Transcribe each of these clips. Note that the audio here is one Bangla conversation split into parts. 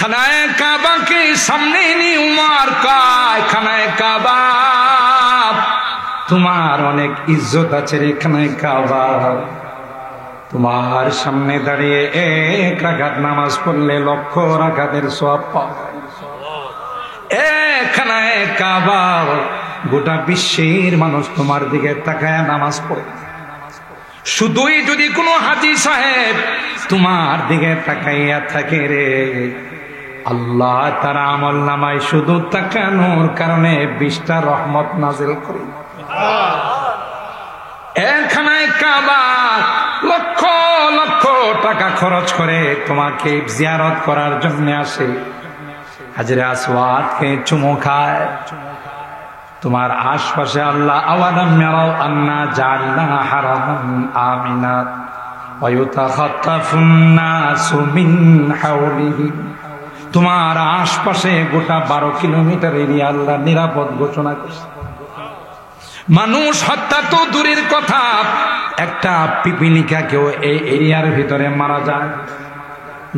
খানায়ে কাবাকে সামনে নিয়ে উমর কয়, খানায়ে কাবা তোমার অনেক ইজ্জত আছে রে খানায়ে কাবা। তোমার সামনে দাঁড়িয়ে এক রাকাত নামাজ পড়লে লক্ষ রাকাতের সওয়াব পাওয়া যায়। খানায়ে কাবা, গোটা বিশ্বের মানুষ তোমার দিকে তাকায় নামাজ পড়ে। শুধুই যদি কোনো হাজী সাহেব তোমার দিকে তাকাইয়া থাকে রে, আল্লাহ তার আমল নামায় শুধু তাকানোর কারণে 20টা রহমত নাজিল করে। খানায়ে কাবা লক্ষ লক্ষ টাকা খরচ করে তোমাকে জিয়ারত করার জন্য আসে, হাজরে আসওয়াদকে চুমু খায়। তোমার আশপাশে আল্লাহ আওয়ালাম ইয়ারাউ আন্না জাআলনা হারামান আমিনা ওয়া ইউতাখাত্তাফুন নাসু মিন হাওলিহি। তোমার আশপাশে গোটা 12 কিলোমিটার এরিয়া আল্লাহ নিরাপদ ঘোষণা করেছে। মানুষ হত্যা তো দূরের কথা, একটা পিপিলিকাকেও এই এরিয়ার ভিতরে মারা যায়।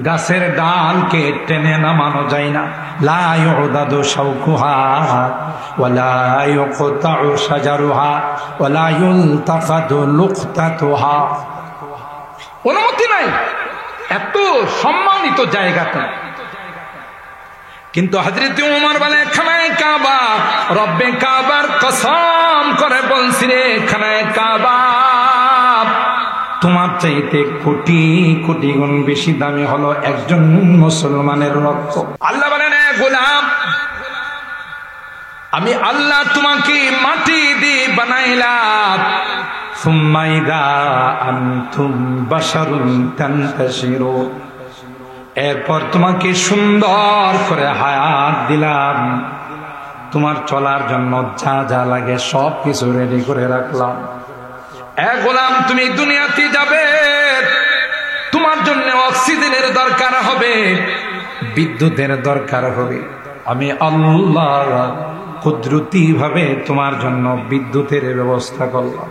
গাছের ডালকে টেনে নামানো যায় না। লা ইউদাদু শাওকুহা ওয়ালা ইউকতাউ শাজারুহা ওয়ালা ইউলতাকাদু লুকতাতুহা। অনুমতি নাই, এত সম্মানিত জায়গাটা। কিন্তু হযরত ওমর বলে, খানায়ে কাবা, রব্বে কাবার কসম করে বলছি রে খানায়ে কাবা, তোমার চাইতে কোটি কোটি গুণ বেশি দামি হলো একজন মুসলমানের রক্ত। আল্লাহ বলেন, গোলাম, আমি আল্লাহ তোমাকে মাটি দিয়ে বানাইলাম। সুম্মা ইযা আনতুম বাশারুন তানতাশিরুন, এরপর তোমাকে সুন্দর করে হায়াত দিলাম, তোমার চলার জন্য যা যা লাগে সব কিছু রেডি করে রাখলাম। গোলাম, তুমি দুনিয়াতে যাবে, তোমার জন্য অক্সিজেনের দরকার হবে, বিদ্যুতের দরকার হবে। আমি আল্লাহ কুদরতি ভাবে তোমার জন্য বিদ্যুতের ব্যবস্থা করলাম।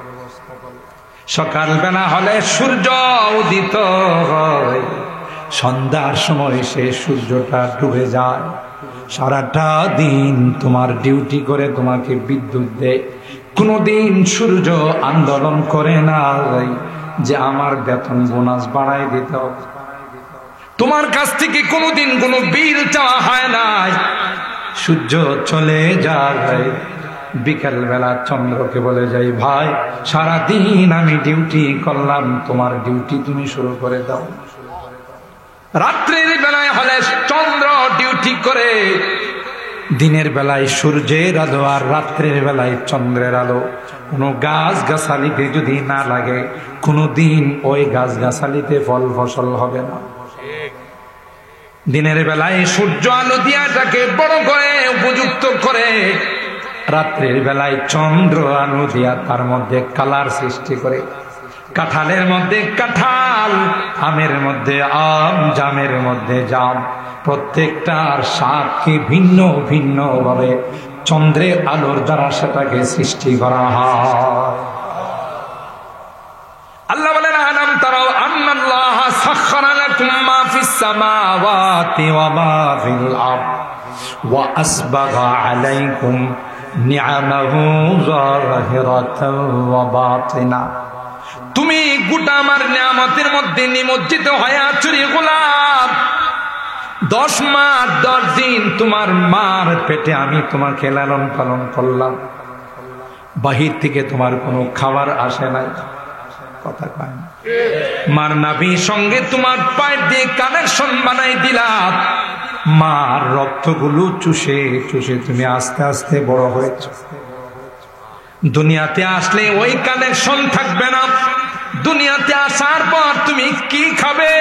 সকালবেলা হলে সূর্য উদিত হয়, সন্ধ্যার সময় সে সূর্যটা ডুবে যায়। সারাটা দিন তোমার ডিউটি করে তোমাকে বিদ্যুৎ দেয়। কোনদিন সূর্য আন্দোলন করে না যে আমার বেতন বোনাস বাড়াই দিতে হবে। তোমার কাছ থেকে কোনদিন কোনো বিল চাওয়া হয় না। সূর্য চলে যায়, বিকাল বেলা চন্দ্রকে বলে যাই, ভাই সারাদিন আমি ডিউটি করলাম, তোমার ডিউটি তুমি শুরু করে দাও। রাত্রের বেলায় হলে চন্দ্র ডিউটি করে, দিনের বেলায় সূর্যের আলো আর রাত্রের বেলায় চন্দ্রের আলো। কোনো গাছ গাছালিতে যদি না লাগে, কোনদিন ওই গাছ গাছালিতে ফল ফসল হবে না। দিনের বেলায় সূর্য আলো দিয়াটাকে বড় করে উপযুক্ত করে, রাত্রের বেলায় চন্দ্র আলো দিয়া তার মধ্যে কালার সৃষ্টি করে। কাঁঠালের মধ্যে কাঁঠাল, আমের মধ্যে আম, জামের মধ্যে জাম, প্রত্যেকটার স্বাদকে ভিন্ন ভিন্ন ভাবে চন্দ্রের আলোর দ্বারা সেটাকে সৃষ্টি করা হয়। আল্লাহ বলেন, আলাম তারাও আন্নাল্লাহ সাখখারা লাকুম মা ফিস সামাওয়াতি ওয়া মা ফিল আরদ ওয়া আসবাগা আলাইকুম নিআমাহু যাহিরাতান ওয়া বাতিনা। তুমি গোটা আমার নিয়ামতের মধ্যে নিমজ্জিত হয়ে আছো রে গোলাম। 10 মাস 10 দিন তোমার মার পেটে আমি তোমাকে লালন পালন করলাম, বাহির থেকে তোমার কোনো খাবার আসে নাই। কথা কয় না? মার নাভির সঙ্গে তোমার পাইপ দিয়ে কানেকশন বানাই দিলাম। মার রক্তগুলো চুষে চুষে তুমি আস্তে আস্তে বড় হয়েছ। দুনিয়াতে আসলে ওই কানেকশন থাকবে না। দুনিয়াতে আসার পর তুমি কি খাবে?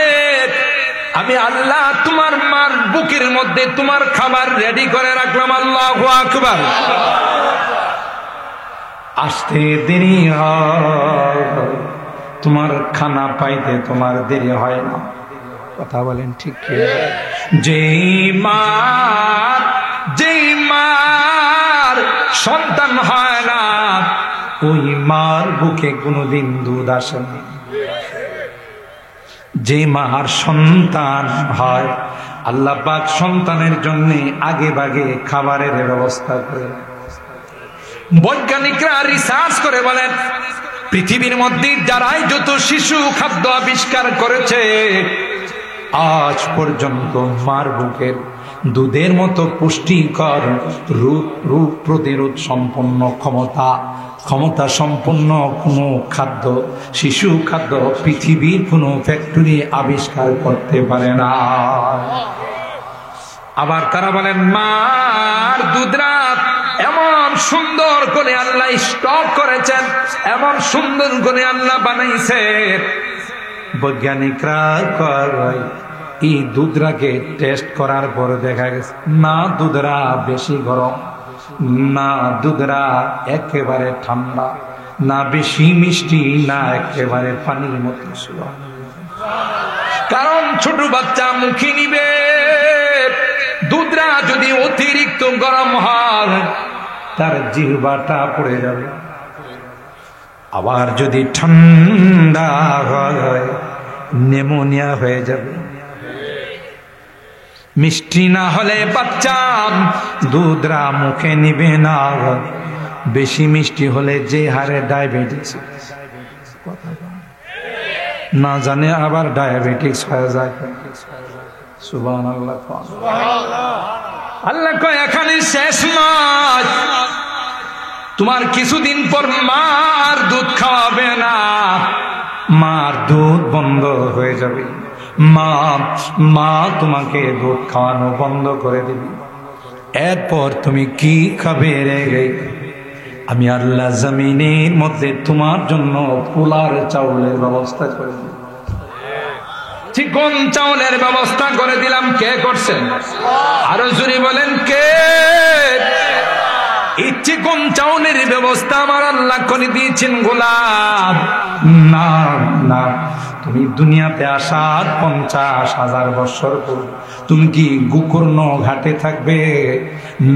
আমি আল্লাহ তোমার মার বুকের মধ্যে তোমার খাবার রেডি করে রাখলাম। আল্লাহু আকবার। আসতে দেরি হয়, তোমার খানা পাইতে তোমার দেরি হয় না। কথা বলেন ঠিক কি? যেই মার সন্তান হয় না, ওই মার বুকে কোনোদিন দুধ আসে না। যে মার সন্তান হয়, আল্লাহ পাক সন্তানের জন্য আগে ভাগে খাবারের ব্যবস্থা করে। বৈজ্ঞানিকরা রিসার্চ করে বলেন, পৃথিবীর মধ্যে যারাই যত শিশু খাদ্য আবিষ্কার করেছে, আজ পর্যন্ত মার বুকের দুধের মতো পুষ্টিকর রোগ প্রতিরোধ সম্পন্ন ক্ষমতা সম্পন্ন কোনো খাদ্য, শিশু খাদ্য পৃথিবীর কোনো ফ্যাক্টরি আবিষ্কার করতে পারে না। আবার তারা বলেন, মার দুধরা এমন সুন্দর করে আল্লাহ স্টক করেছেন, এমন সুন্দর করে আল্লাহ বানাইছে। বৈজ্ঞানিকরা কয় এই দুধরাকে টেস্ট করার পর দেখা গেছে না দুধরা বেশি গরম, না দুধরা একেবারে ঠান্ডা, না বেশি মিষ্টি, না একেবারে পানির মতো। কারণ ছোট বাচ্চা মুখে নিবে, দুধরা যদি অতিরিক্ত গরম হয় তার জিহ্বাটা পড়ে যাবে, আবার যদি ঠান্ডা হয় নিউমোনিয়া হয়ে যাবে। মিষ্টি না হলে বাচ্চা দুধরা মুখে নিবে না, বেশি মিষ্টি হলে যে হারে ডায়াবেটিস না জানে আবার ডায়াবেটিস হয়ে যায়। সুবহানাল্লাহ। আল্লাহ কয় এখানে শেষ নয়, তোমার কিছুদিন পর মার দুধ খাওয়াবে না, মার দুধ বন্ধ হয়ে যাবে, মা তোমাকে দুধ খাওয়ানো বন্ধ করে দিবে। এরপর তুমি কি খাবে রে? আমি আল্লাহ জমিনের মধ্যে তোমার জন্য পোলার চাউলের ব্যবস্থা করে দিলাম, চিকন চাউলের ব্যবস্থা করে দিলাম। কে করছেন? আরো জোরে বলেন কে? এই চিকন চাউলের ব্যবস্থা আমার আল্লাহ করে দিয়েছেন গোলাম। না না, তুমি দুনিয়াতে আসার 50,000 বছর পর তুমি কি গোকর্ণ ঘাটে থাকবে,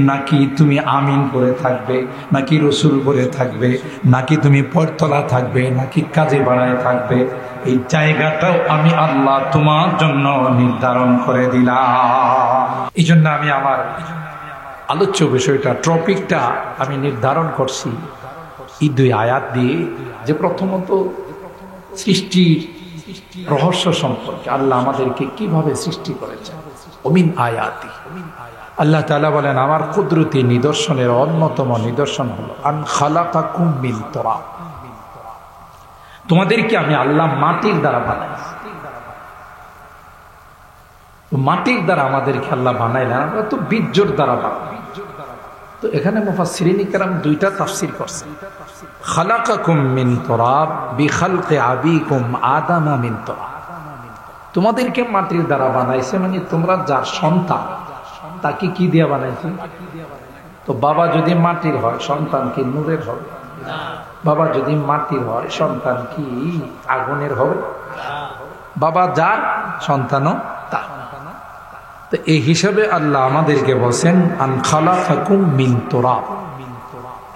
নাকি তুমি আমিন করে থাকবে, নাকি রসুল করে থাকবে, নাকি তুমি পরতলা থাকবে, নাকি কাজে বাড়ায় থাকবে, এই জায়গাটাও আমি আল্লাহ তোমার জন্য নির্ধারণ করে দিলাম। এই জন্য আমি আমার আলোচ্য বিষয়টা, টপিকটা আমি নির্ধারণ করছি এই 2 আয়াত দিয়ে, যে প্রথমত সৃষ্টির রহস্য সম্পর্কে, আল্লাহ আমাদেরকে কিভাবে সৃষ্টি করেছেন। ওমিন আয়াতি, আল্লাহ তাআলা বলেন আমার কুদরতি নিদর্শনের অন্যতম নিদর্শন হলো আন খালাকাকুম মিন তুরাব, তোমাদেরকে আমি আল্লাহ মাটির দ্বারা বানাই। মাটির দ্বারা আমাদেরকে আল্লাহ বানাইলেন, আমরা তো বীর্যের দ্বারা বানাই। তো এখানে মুফাসসিরিন কিরাম 2টা তাফসীর করছেন। খালাকাকুম মিন তুরাব বিখালকি আবিকুম আদামা মিন তুরাব, তোমাদেরকে মাটির দ্বারা বানাইছে, মানে তোমরা যার সন্তান তাকে কি দিয়ে বানাইছে? তো বাবা যদি মাটির হয় সন্তান কি নূরের হবে? বাবা যদি মাটির হয় সন্তান কি আগুনের হবে? বাবা যার সন্তানও তা। তো এই হিসাবে আল্লাহ আমাদেরকে বলেন আন খালাকাকুম মিন তুরাব।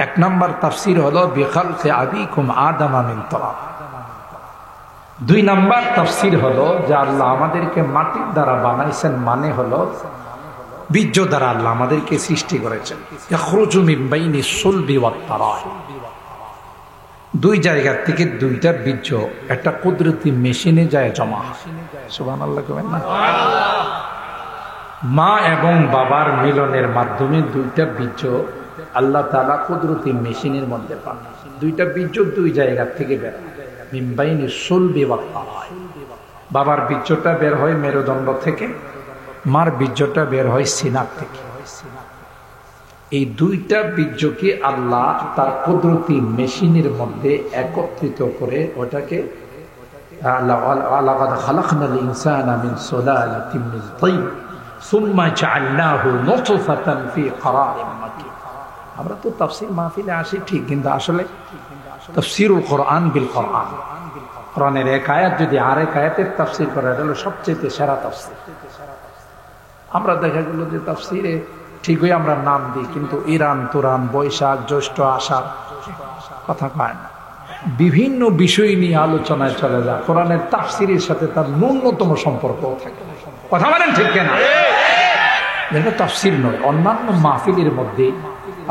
1 নম্বর তাফসীর হলো বিখালকি আবিকুম আদামা মিন তুরাব। 2 নম্বর তাফসীর হলো যে আল্লাহ আমাদেরকে মাটির দ্বারা বানাইছেন, মানে হলো বীর্য দ্বারা আল্লাহ আমাদেরকে সৃষ্টি করেছেন। ইয়াখরুজু মিন বাইনি সুলবি ওয়াত তারাই, 2 জায়গা থেকে 2টা বীর্য একটা কুদরতি মেশিনে যায় জমা হয়। সুবহানাল্লাহ কবেন না? মা এবং বাবার মিলনের মাধ্যমে 2টা বীর্য আল্লাহ তাআলা কুদরতি মেশিনের মধ্যে পান। 2টা বীর্য 2 জায়গা থেকে বের হয়, মিন বাইনি সুলবি ওয়াত তারাই। বাবার বীর্যটা বের হয় মেরুদণ্ড থেকে, মার বীর্যটা বের হয় সিনার থেকে। এই 2টা বীর্যকে আল্লাহ তার কুদরতি মেশিনের মধ্যে একত্রিত করে ওটাকে লাকাদ খালাকনাল ইনসানা মিন সুলালাতিন মিন তিন সুম্মা জাআলনাহু নুতফাতান ফি ক্বরারিন মাকিন। আমরা তো তাফসীর মাহফিলে আসি ঠিক, কিন্তু আসলে তাফসীরুল কোরআন বিল কোরআন, কোরআনের 1 আয়াত যদি আরেক আয়াতের তাফসীর করা, এটা হলো সবচেয়ে সেরা তাফসীর। আমরা দেখা গেল যে তাফসীরে ঠিকই আমরা নাম দিই, কিন্তু ইরান তুরান বৈশাখ জ্যৈষ্ঠ আষাঢ় কথা কয় না, বিভিন্ন বিষয় নিয়ে আলোচনায় চলে যায়। কোরআনের তাফসীরের সাথে তার ন্যূনতম সম্পর্ক থাকে, কথা বলেন ঠিক কিনা? যেটা তাফসীর নয়। অন্যান্য মাহফিলের মধ্যে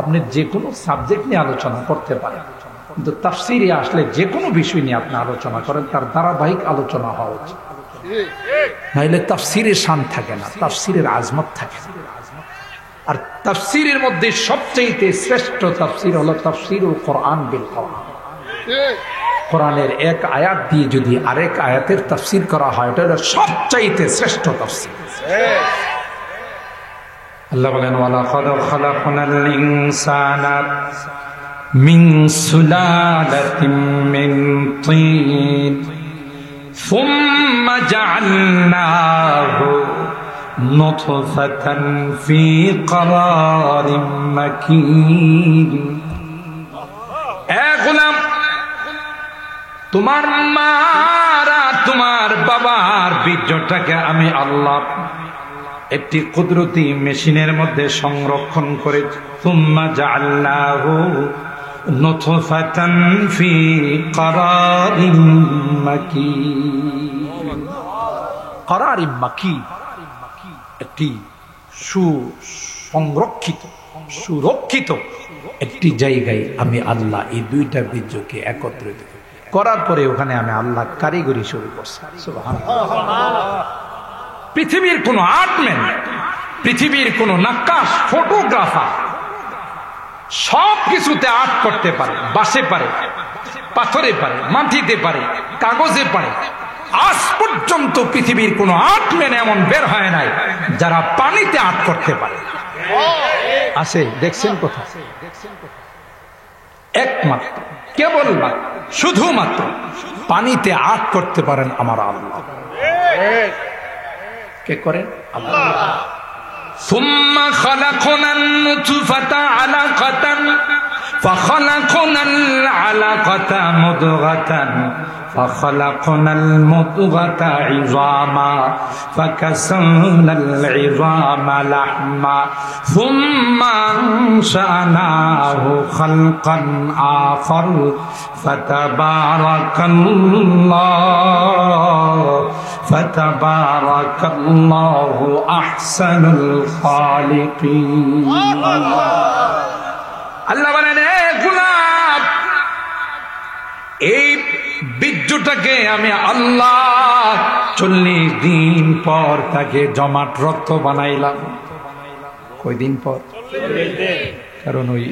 আপনি যে কোনো সাবজেক্ট নিয়ে আলোচনা করতে পারেন, কিন্তু তাফসীরে আসলে যে কোনো বিষয় নিয়ে আপনি আলোচনা করেন, তার ধারাবাহিক আলোচনা হওয়া উচিত। নাইলে তাফসীরের শান থাকে না, তাফসীরের আজমত থাকে না। আর তাফসীরের মধ্যে সবচেয়ে শ্রেষ্ঠ তাফসীর হলো তাফসীরুল কোরআন বিল কোরআন। কোরআনের এক আয়াত দিয়ে যদি আরেক আয়াতের তাফসীর করা হয়, এটা হলো সবচেয়ে শ্রেষ্ঠ তাফসীর। আল্লাহ বলেন, ওয়ালাকাদ খালাকনাল ইনসানা মিন সুলালাতিন মিন তিন সুম্মা জাআলনাহু নুতফাতান ফি ক্বারারিম মাকিন। এ গোলাম, তোমার মারা তোমার বাবার বীর্যটাকে আমি আল্লাহ একটি কুদরতি মেশিনের মধ্যে সংরক্ষণ করে, সুম্মা জাআলনাহু নুতফাতান ফি ক্বারারিম মাকিন। ক্বারারিম মাকিন, একটি সুসংরক্ষিত সুরক্ষিত একটি জায়গায় আমি আল্লাহ এই দুইটা বীর্যকে একত্রিত করার পরে ওখানে আমি আল্লাহ কারিগরি শুরু করছি। সুবহানাল্লাহ। পৃথিবীর কোন আর্টম্যান, পৃথিবীর কোন নাক্কাশ, ফটোগ্রাফার সব কিছুতে আর্ট করতে পারে, বাঁশে পারে, পাথরে পারে, মাটিতে পারে, কাগজে পারে। আজ পর্যন্ত পৃথিবীর কোন আর্টম্যান এমন বের হয় নাই যারা পানিতে আর্ট করতে পারে। আছে, দেখছেন কোথায়? একমাত্র, কেবলমাত্র, শুধুমাত্র পানিতে আর্ট করতে পারেন আমার আল্লাহ। কে করেন? আল্লাহ। সুম্মা খালাকনান নুতফাতা আলাকাতান ফাখালাকনাল আলাকাতা মুদগাতান ফাখালাকনাল মুদগাতা ইযামা ফাকাসাওনাল ইযামা লাহমা সুম্মা আনশানাহু খালকান আখার ফাতাবারাকাল্লাহু আহসানুল খালিকিন। আল্লাহ বলেন, গোলাম, এই বীর্যটাকে আমি আল্লাহ 40 দিন পর তাকে জমাট রক্ত বানাইলাম। কয়দিন পর? কারণ ওই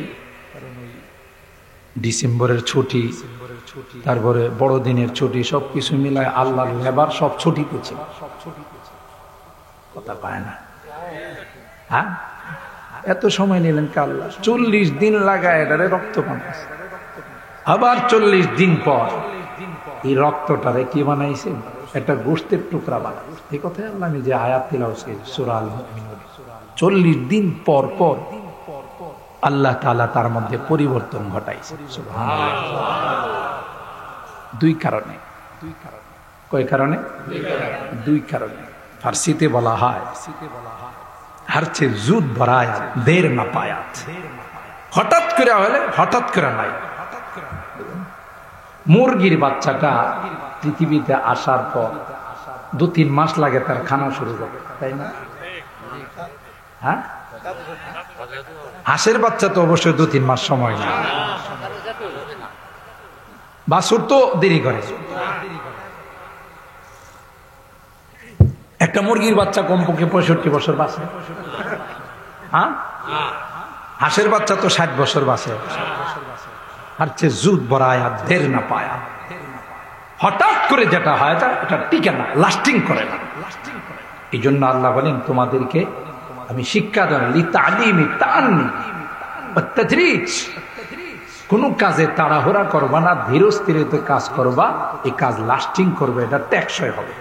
ডিসেম্বরের ছুটি, তারপরে বড়দিনের ছুটি, সবকিছু মিলায় আল্লাহর লেবার সব ছুটিতে ছিল। কথা পায় না, হ্যাঁ? এত সময় নিলেন কে আল্লাহ? 40 দিন লাগায় এটারে রক্ত বানাইছে। আবার 40 দিন পর এই রক্তটারে কি বানাইছে? একটা গোশতের টুকরা বানাইছে। এই কথাই আল্লাহ নিজে আয়াত তিলাওয়াত করেছেন সূরা আল মুমিনুন। 40 দিন পর পর আল্লাহ তাআলা তার মধ্যে পরিবর্তন ঘটাইছে। সুবহানাল্লাহ। দুই কারণে। কয় কারণে? দুই কারণে। ফার্সিতে বলা হয় হারছে জুদ ভরায়াত দের না পায়াত। হঠাৎ করে হলে হঠাৎ করে নাই। মুরগির বাচ্চাটা পৃথিবীতে আসার পর 2-3 মাস লাগে তার খানা শুরু করবে, তাই না? হ্যাঁ, হাঁসের বাচ্চা তো অবশ্যই 2-3 মাস সময় না। বাছুর তো দেরি করে। একটা মুরগির বাচ্চা কমপক্ষে 65 বছর বাঁচে। হ্যাঁ, হাঁসের বাচ্চা তো 60 বছর বাঁচে। আর চেয়ে জুদ বরায়া দের না পায়া। হঠাৎ করে যেটা হয় এটা টিকে না, লাস্টিং করে না। এই জন্য আল্লাহ বলেন, তোমাদেরকে আমি শিক্ষা দেন লিতালিমি তাআন্নি ওয়াত-তাদরিজ। কোন কাজে তাড়াহুড়া করবা না, ধীর স্থিরতে কাজ করবা। এই কাজ লাস্টিং করবে, এটা টেকসই হবে।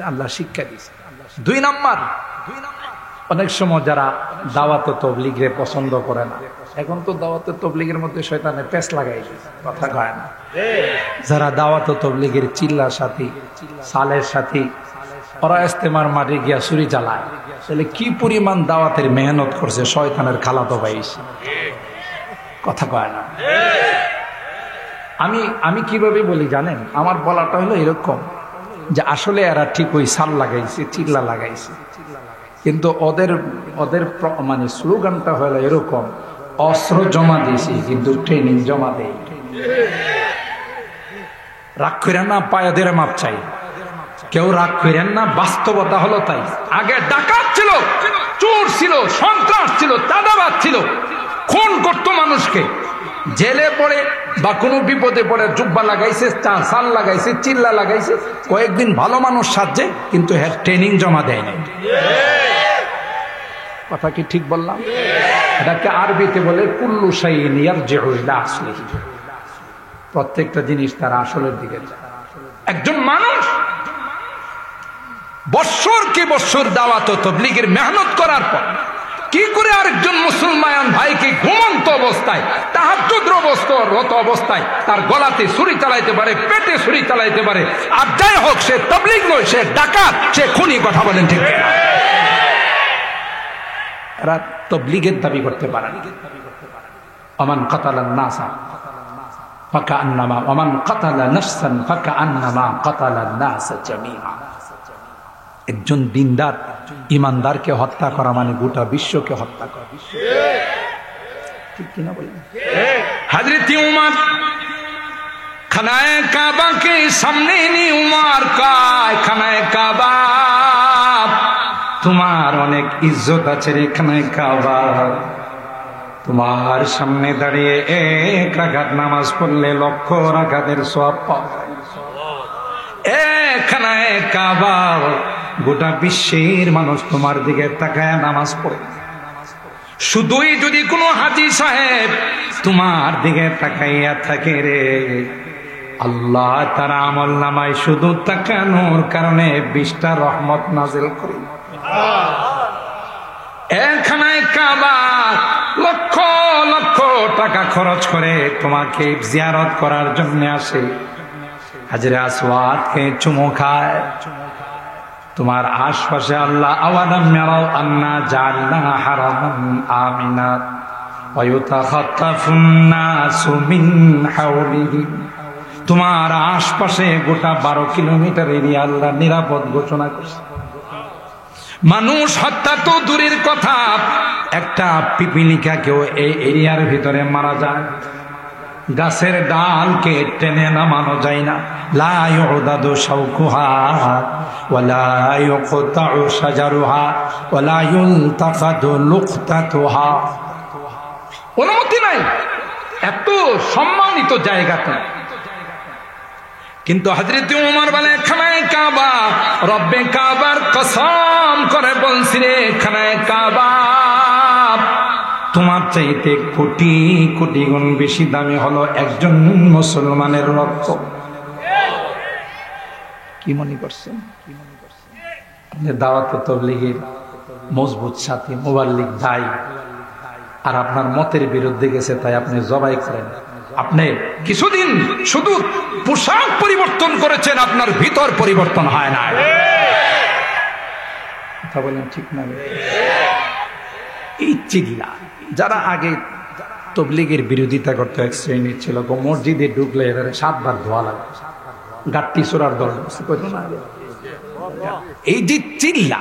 আল্লাহ শিক্ষা দিয়েছে। 2 নাম্বার, অনেক সময় যারা দাওয়াত তাবলীগের পছন্দ করে না, এখন তো দাওয়াত তাবলীগের মধ্যে শয়তানের পেছ লাগাই কথা কয় না। যারা দাওয়াত তাবলীগের চিল্লার সাথী, সালের সাথী, ওরা ইস্তেমার মাঠে গিয়া ছুরি চালায়, তাহলে কি পরিমাণ দাওয়াতের মেহনত করছে শয়তানের খালাতো ভাই। কথা কয় না। আমি কিভাবে বলি জানেন? আমার বলাটা হলো এরকম, যে আসলে এরা ঠিক ওই সাল লাগাইছে, চিল্লা লাগাইছে, কিন্তু ওদের মানে স্লোগানটা হলো এরকম, অস্ত্র জমা দিয়েছি কিন্তু ট্রেনিং জমা দেই। রাগ করেন না, পায়াদের মাপ চাই, কেউ রাগ করেন না, বাস্তবতা হলো তাই। আগে ডাকাত ছিল, চোর ছিল, সন্ত্রাস ছিল, চাঁদাবাজ ছিল, খুন করতো মানুষকে, জেলে পড়ে বা কোনো বিপদে পড়ে জুব্বা লাগাইছে, সাল লাগাইছে, চিল্লা লাগাইছে, কয়েকদিন ভালো মানুষ সাজছে, কিন্তু হ্যাঁ ট্রেনিং জমা দেয় নাই। কথা কি ঠিক বললাম? এটাকে আরবিতে বলে কুল্লু শাইইন ইয়ারজিউ ইলা আসলিহি, প্রত্যেকটা জিনিস তার আসলের দিকে যায়। একজন মানুষ বৎসরকে বৎসর দাওয়াত ও তাবলীগের মেহনত করার পর কি করে আরেকজন মুসলমান ভাইকে ঘুমন্ত অবস্থায়, তাহাজ্জুদরত অবস্থায় তার গলাতে ছুরি চালাইতে পারে, পেটে ছুরি চালাইতে পারে? আর যাই হোক, সে তাবলীগ নয়, সে ডাকাত, সে খুনি। কথা বলেন ঠিক কিনা? এরা তাবলীগের দাবি করতে পারে না। ওমান কাতালান নাসা ফাকান্নামা ওমান কাতালা নাফসান ফাকান্নামা কাতালান নাস জামিআ। একজন দিনদার ইমানদারকে হত্যা করা মানে গোটা বিশ্বকে হত্যা করা। ঠিক কিনা বলেন? হযরত উমর খানায়ে কাবা के सामने নি উমর কয়, খানায়ে কাবা তোমার অনেক ইজ্জত আছে রে, খানায়ে কাবা তোমার সামনে দাঁড়িয়ে এক রাকাত নামাজ পড়লে লক্ষ রাকাতের সওয়াব পাওয়া যায়। খানায়ে কাবা, গোটা বিশ্বের মানুষ তোমার দিকে তাকায় নামাজ পড়ে। শুধুই যদি কোনো হাজী সাহেব তোমার দিকে তাকাইয়া থাকে রে, আল্লাহ তার আমল নামায় শুধু তাকানোর কারণে 20টা রহমত নাজিল করে। খানায়ে কাবা লক্ষ লক্ষ টাকা খরচ করে তোমাকে জিয়ারত করার জন্য আসে, হাজরে আসওয়াদকে চুমু খায়। তোমার আশপাশে আল্লাহ আওয়ালাম ইয়ারাউ আন্না জাআলনা হারামান আমিনা ওয়া ইউতাখাত্তাফুন নাসু মিন হাওলিহি, তোমার আশপাশে গোটা 12 কিলোমিটার এরিয়া আল্লাহ নিরাপদ ঘোষণা করছে। মানুষ হত্যা তো দূরের কথা, একটা পিপিলিকা কেউ এই এরিয়ার ভিতরে মারা যায়, গাছের ডালকে টেনে নামানো যায় না। লা ইউদাদু শাওকুহা ওয়ালা ইউকতাউ শাজারুহা ওয়ালা ইউলতাকাদু লুকতাতুহা, অনুমতি নাই, এত সম্মানিত জায়গাটা। কিন্তু হযরত ওমর বলে, খানায়ে কাবা, রব্বে কাবার কসম করে বলছি রে, খানায়ে কাবা তোমার চাইতে কোটি কোটি গুণ বেশি দামি হলো একজন মুসলমানের রক্ত। কি মনে করছেন? আপনি দাওয়াত তাবলীগের মজবুত সাথী, মুবাল্লিগ দায়ী, আর আপনার মতের বিরুদ্ধে গেছে তাই আপনি জবাই করেন। আপনি কিছুদিন শুধু পোশাক পরিবর্তন করেছেন, আপনার ভিতর পরিবর্তন হয় না। কথা বলেন ঠিক না? এই চিল্লা যারা আগে তাবলীগের বিরোধিতা করতে এক শ্রেণীর ছিল, মসজিদে ঢুকলে এবারে 7 বার ধোয়া লাগে, গাট্টি চোরার দল। এই যে চিল্লা,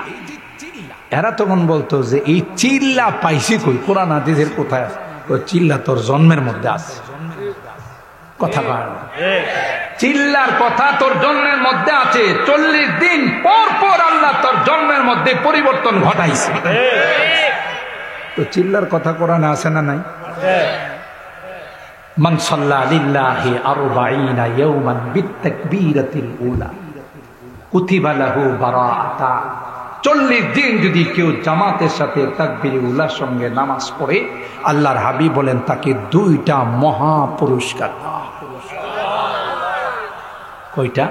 এরা তখন বলতো যে এই চিল্লা পাইছি কই, কোরআন হাদিসের কোথায়? চিল্লা তোর জন্মের মধ্যে আছে। কথা বল, চিল্লার কথা তোর জন্মের মধ্যে আছে। 40 দিন পর পর আল্লাহ তোর জন্মের মধ্যে পরিবর্তন ঘটাইছে। তো চিল্লার কথা কোরআনে আছে না নাই? মান সাল্লা লিল্লাহি 40 ইয়াওমান বিতাকবীরাতিল উলা কুতিবা লাহু বারাআতা। 40 দিন যদি কেউ জামাতের সাথে তাকবীরে উলার সঙ্গে নামাজ পড়ে, আল্লাহর হাবিব বলেন তাকে 2টা মহা পুরস্কার। কয়টা?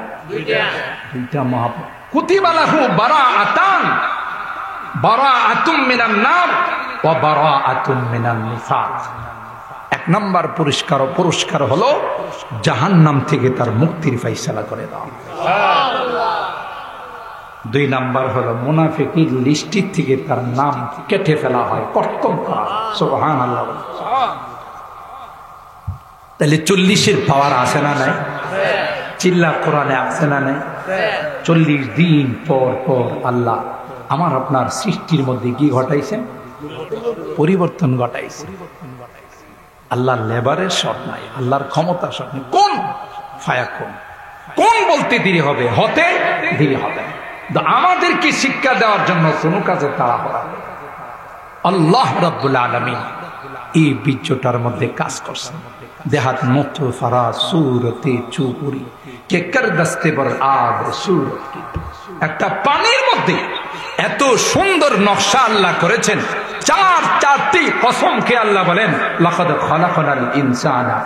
2টা মহা। কুতিবা লাহু বারাআতান, বারাআতুম মিনান নার ওয়া বারাআতুম মিনান নিফাক। 1 নম্বর পুরস্কার হলো জাহান্নাম থেকে তার মুক্তির ফয়সালা করে দাও। 2 নম্বর হলো মুনাফিকের লিস্ট থেকে তার নাম কেটে ফেলা হয়, কর্তন করা। সুবহানাল্লাহ। তাহলে 40-এর পাওয়ার আছে না নাই? চিল্লা কোরআনে আছে না নাই? 40 দিন পর পর আল্লাহ আমার আপনার সৃষ্টির মধ্যে কি ঘটাইছেন? পরিবর্তন ঘটাইছে। আল্লাহর লেবারের শট নাই, আল্লাহর ক্ষমতা শট নাই। কোন ফায়াকুন, কোন বলতে দেরি হবে, হতে দেরি হবে না। আমাদেরকে শিক্ষা দেওয়ার জন্য কোনো কাজে তাড়াহুড়া নেই। আল্লাহ রাব্বুল আলামিন এই বীর্যটার মধ্যে কাজ করছেন। দেহাত মুক্ত ফারা সুরতে চুপুরি কে কর দস্তে বর আব সুরত কি। একটা পানির মধ্যে এত সুন্দর নকশা আল্লাহ করেছেন। চারটি কসমকে আল্লাহ বলেন লাকাদ খালাকনাল ইনসানা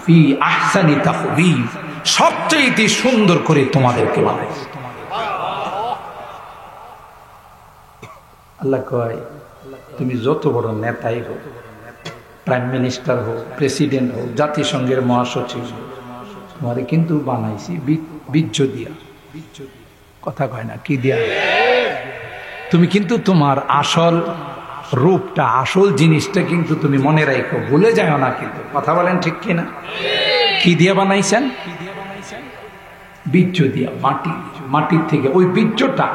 ফি আহসানি তাকওয়িম, সবচেয়ে সুন্দর করে তোমাদেরকে বানাইছি। আল্লাহ কয় তুমি যত বড় নেতাই হোক, প্রাইম মিনিস্টার হোক, প্রেসিডেন্ট হোক, জাতিসংঘের মহাসচিব হোক, তোমারে কিন্তু বানাইছি বীর্য দিয়া। কথা কয় না কি দিয়া? তুমি কিন্তু তোমার আসল রূপটা, আসল জিনিসটা কিন্তু তুমি মনে রাখো, ভুলে যাও না কিন্তু। কথা বলেন ঠিক কিনা? কি দিয়ে বানাইছেন? বীর্য দিয়া, মাটির থেকে। ওই বীর্যটা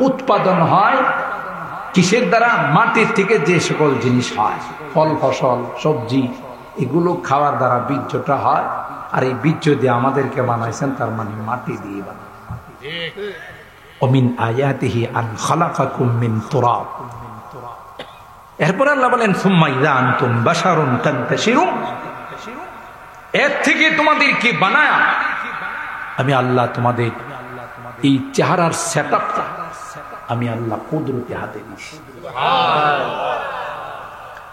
উৎপাদন হয় কিসের দ্বারা? মাটির থেকে যে সকল জিনিস হয়, ফল ফসল সবজি, এগুলো খাওয়ার দ্বারা বীর্যটা হয়। আর এই বীর্য দিয়ে আমাদেরকে বানাইছেন, তার মানে মাটি দিয়ে বানাইছেন। ওমিন আয়াতিহি আন খালাকাকুম মিন তুরাব। এরপর আল্লাহ বলেন সুম্মা ইযা আনতুম বাশারুন তানতাশিরুন, এর থেকে তোমাদেরকে বানায়া আমি আল্লাহ তোমাদের এই চেহারার সেটআপটা আমি আল্লাহ কুদরতি হাতে দিয়েছি।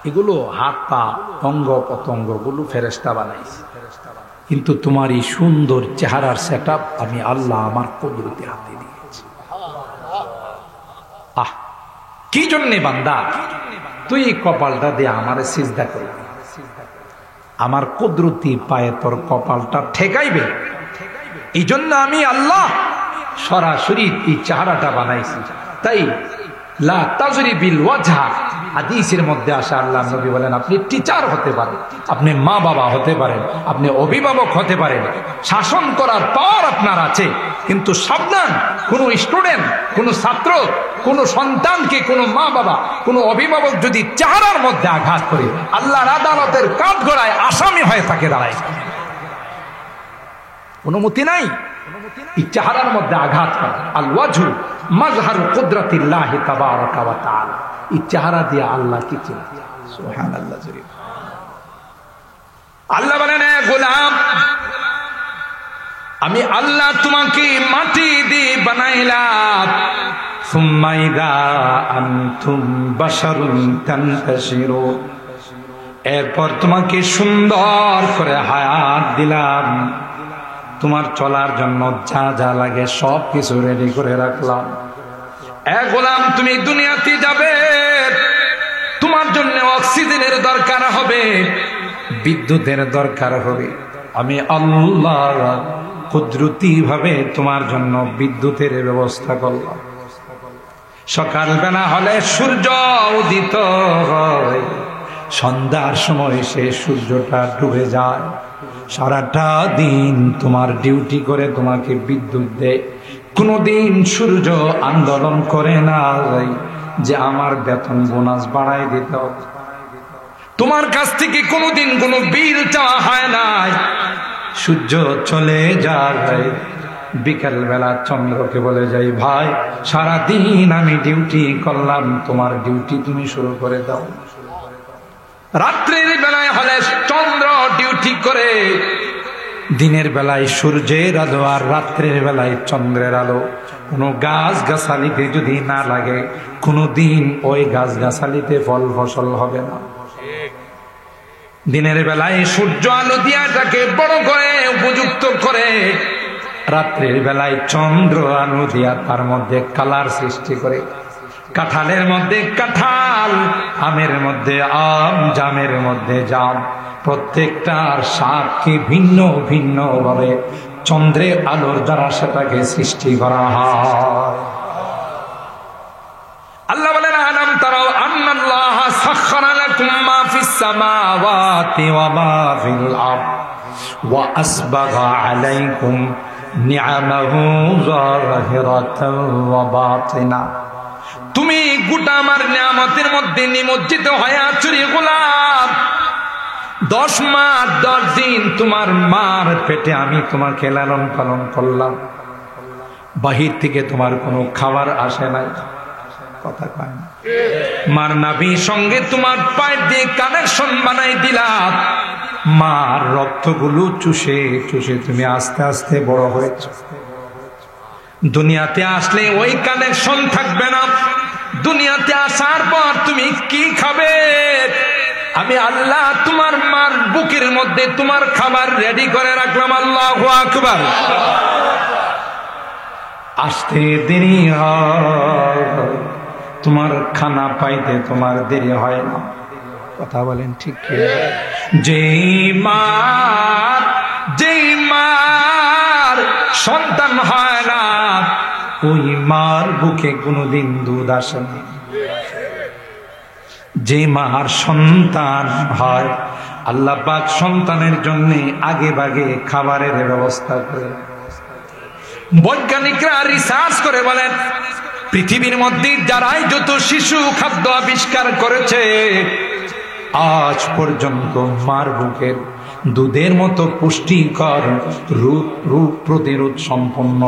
এগুলো হাত পা অঙ্গ প্রত্যঙ্গ গুলো ফেরেশতা বানাইছে, কিন্তু তোমার এই সুন্দর চেহারার সেটআপ আমি আল্লাহ আমার কুদরতি হাতে দিয়েছি। আহ, কি জন্যে বান্দা তুই এই কপালটা দিয়ে আমারে সিজদা করবি? আমার কুদরতি পায়ে তোর কপালটা ঠেকাইবে, এই জন্য আমি আল্লাহ সরাসরি এই চেহারাটা বানাইছি। তাই লা তাজরি বিল ওয়াজহা হাদিসের মধ্যে আসে, আল্লাহ নবী বলেন আপনি টিচার হতে পারেন, আপনি মা বাবা হতে পারেন, আপনি অভিভাবক হতে পারেন, শাসন করার পর আপনার আছে, কিন্তু সাবধান, কোন স্টুডেন্ট, কোন ছাত্র, কোন সন্তানকে কোন মা বাবা, কোন অভিভাবক যদি চেহারার মধ্যে আঘাত করে আল্লাহর আদালতের কাঠগড়ায় আসামি হয়ে থাকে দাঁড়ায়। অনুমতি নাই এই চেহারার মধ্যে আঘাত করা। আল ওয়াজহু মাজহারু কুদরাতিল্লাহি তাবারাকা ওয়া তাআলা, এই চেহারা দিয়ে আল্লাহ কি চিনে। সুবহানাল্লাহ। আল্লাহ বলেন এ গোলাম, আমি আল্লাহ তোমাকে মাটি দিয়ে বানাইলাম। সুম্মা ইযা আনতুম বাশারুন তানতাশিরুন, এরপর তোমাকে সুন্দর করে হায়াত দিলাম, তোমার চলার জন্য যা যা লাগে সব কিছু রেডি করে রাখলাম। এ গোলাম, তুমি দুনিয়াতে যাবে, তোমার জন্য অক্সিজেনের দরকার হবে, বিদ্যুতের দরকার হবে। আমি আল্লাহ কুদরতি ভাবে তোমার জন্য বিদ্যুতের ব্যবস্থা করলাম। সকালবেলা হলে সূর্য উদিত হয়, সন্ধ্যার সময় সে সূর্যটা ডুবে যায়। সারাটা দিন তোমার ডিউটি করে তোমাকে বিদ্যুৎ দেয়। কোনদিন সূর্য আন্দোলন করে না যে আমার বেতন বোনাস বাড়াই দিতে হবে। তোমার কাছ থেকে কোনদিন কোনো বিল চাওয়া হয় না। সূর্য চলে যায়, বিকাল বেলা চন্দ্রকে বলে যাই ভাই সারাদিন আমি ডিউটি করলাম, তোমার ডিউটি তুমি শুরু করে দাও। রাত্রের বেলায় হলে চন্দ্র ডিউটি করে, দিনের বেলায় সূর্যের আলো আর রাত্রের বেলায় চন্দ্রের আলো। কোনো গাছ গাছালিতে যদি না লাগে কোনোদিন ওই গাছ গাছালিতে ফল ফসল হবে না। দিনের বেলায় সূর্য আলো দিয়া তাকে বড় করে উপযুক্ত করে, রাত্রের বেলায় চন্দ্র আলো দিয়া তার মধ্যে কালার সৃষ্টি করে। কাঁঠালের মধ্যে কাঁঠাল, আমের মধ্যে আম, জামের মধ্যে জাম, প্রত্যেকটার স্বাদকে ভিন্ন ভিন্ন ভাবে চন্দ্রের আলোর দ্বারা সেটাকে সৃষ্টি করা হয়। আল্লাহ বলেন আলাম তারাও আন্নাল্লাহা সাখখারা লাকুম মা ফিস সামাওয়াতি ওয়া মা ফিল আরদ, ওয়া আসবাগা আলাইকুম নিআমাহু যাহিরাতাও ওয়া বাতিনা। তুমি গোটা আমার নিয়ামতের মধ্যে নিমজ্জিত হয়ে আছো রে গোলাম। 10 মাস 10 দিন তোমার মার পেটে আমি তোমাকে লালন পালন করলাম, বাহির থেকে তোমার কোনো খাবার আসে নাই, কথা কয় না। মার নাভির সঙ্গে তোমার পায়ের দিয়ে কানেকশন বানাই দিলাম, মার রক্তগুলো চুষে চুষে তুমি আস্তে আস্তে বড় হয়েছো। দুনিয়াতে আসলে ওই কানেকশন থাকবে না। দুনিয়াতে আসার পর তুমি কি খাবে? আমি আল্লাহ তোমার মার বুকের মধ্যে তোমার খাবার রেডি করে রাখলাম। আল্লাহু আকবার। আসতে দেরি হয়, তোমার খানা পাইতে তোমার দেরি হয় না, কথা বলেন ঠিক কি? যেই মার সন্তান হয় না, ওই মার বুকে কোনোদিন দুধ আসে না। যে মার সন্তান হয়, আল্লাহ পাক সন্তানের জন্য আগে ভাগে খাবারের ব্যবস্থা করে। বৈজ্ঞানিকরা রিসার্চ করে বলেন, পৃথিবীর মধ্যে যারাই যত শিশু খাদ্য আবিষ্কার করেছে, আজ পর্যন্ত মার বুকের দুধের মতো পুষ্টিকর রোগ প্রতিরোধ সম্পন্ন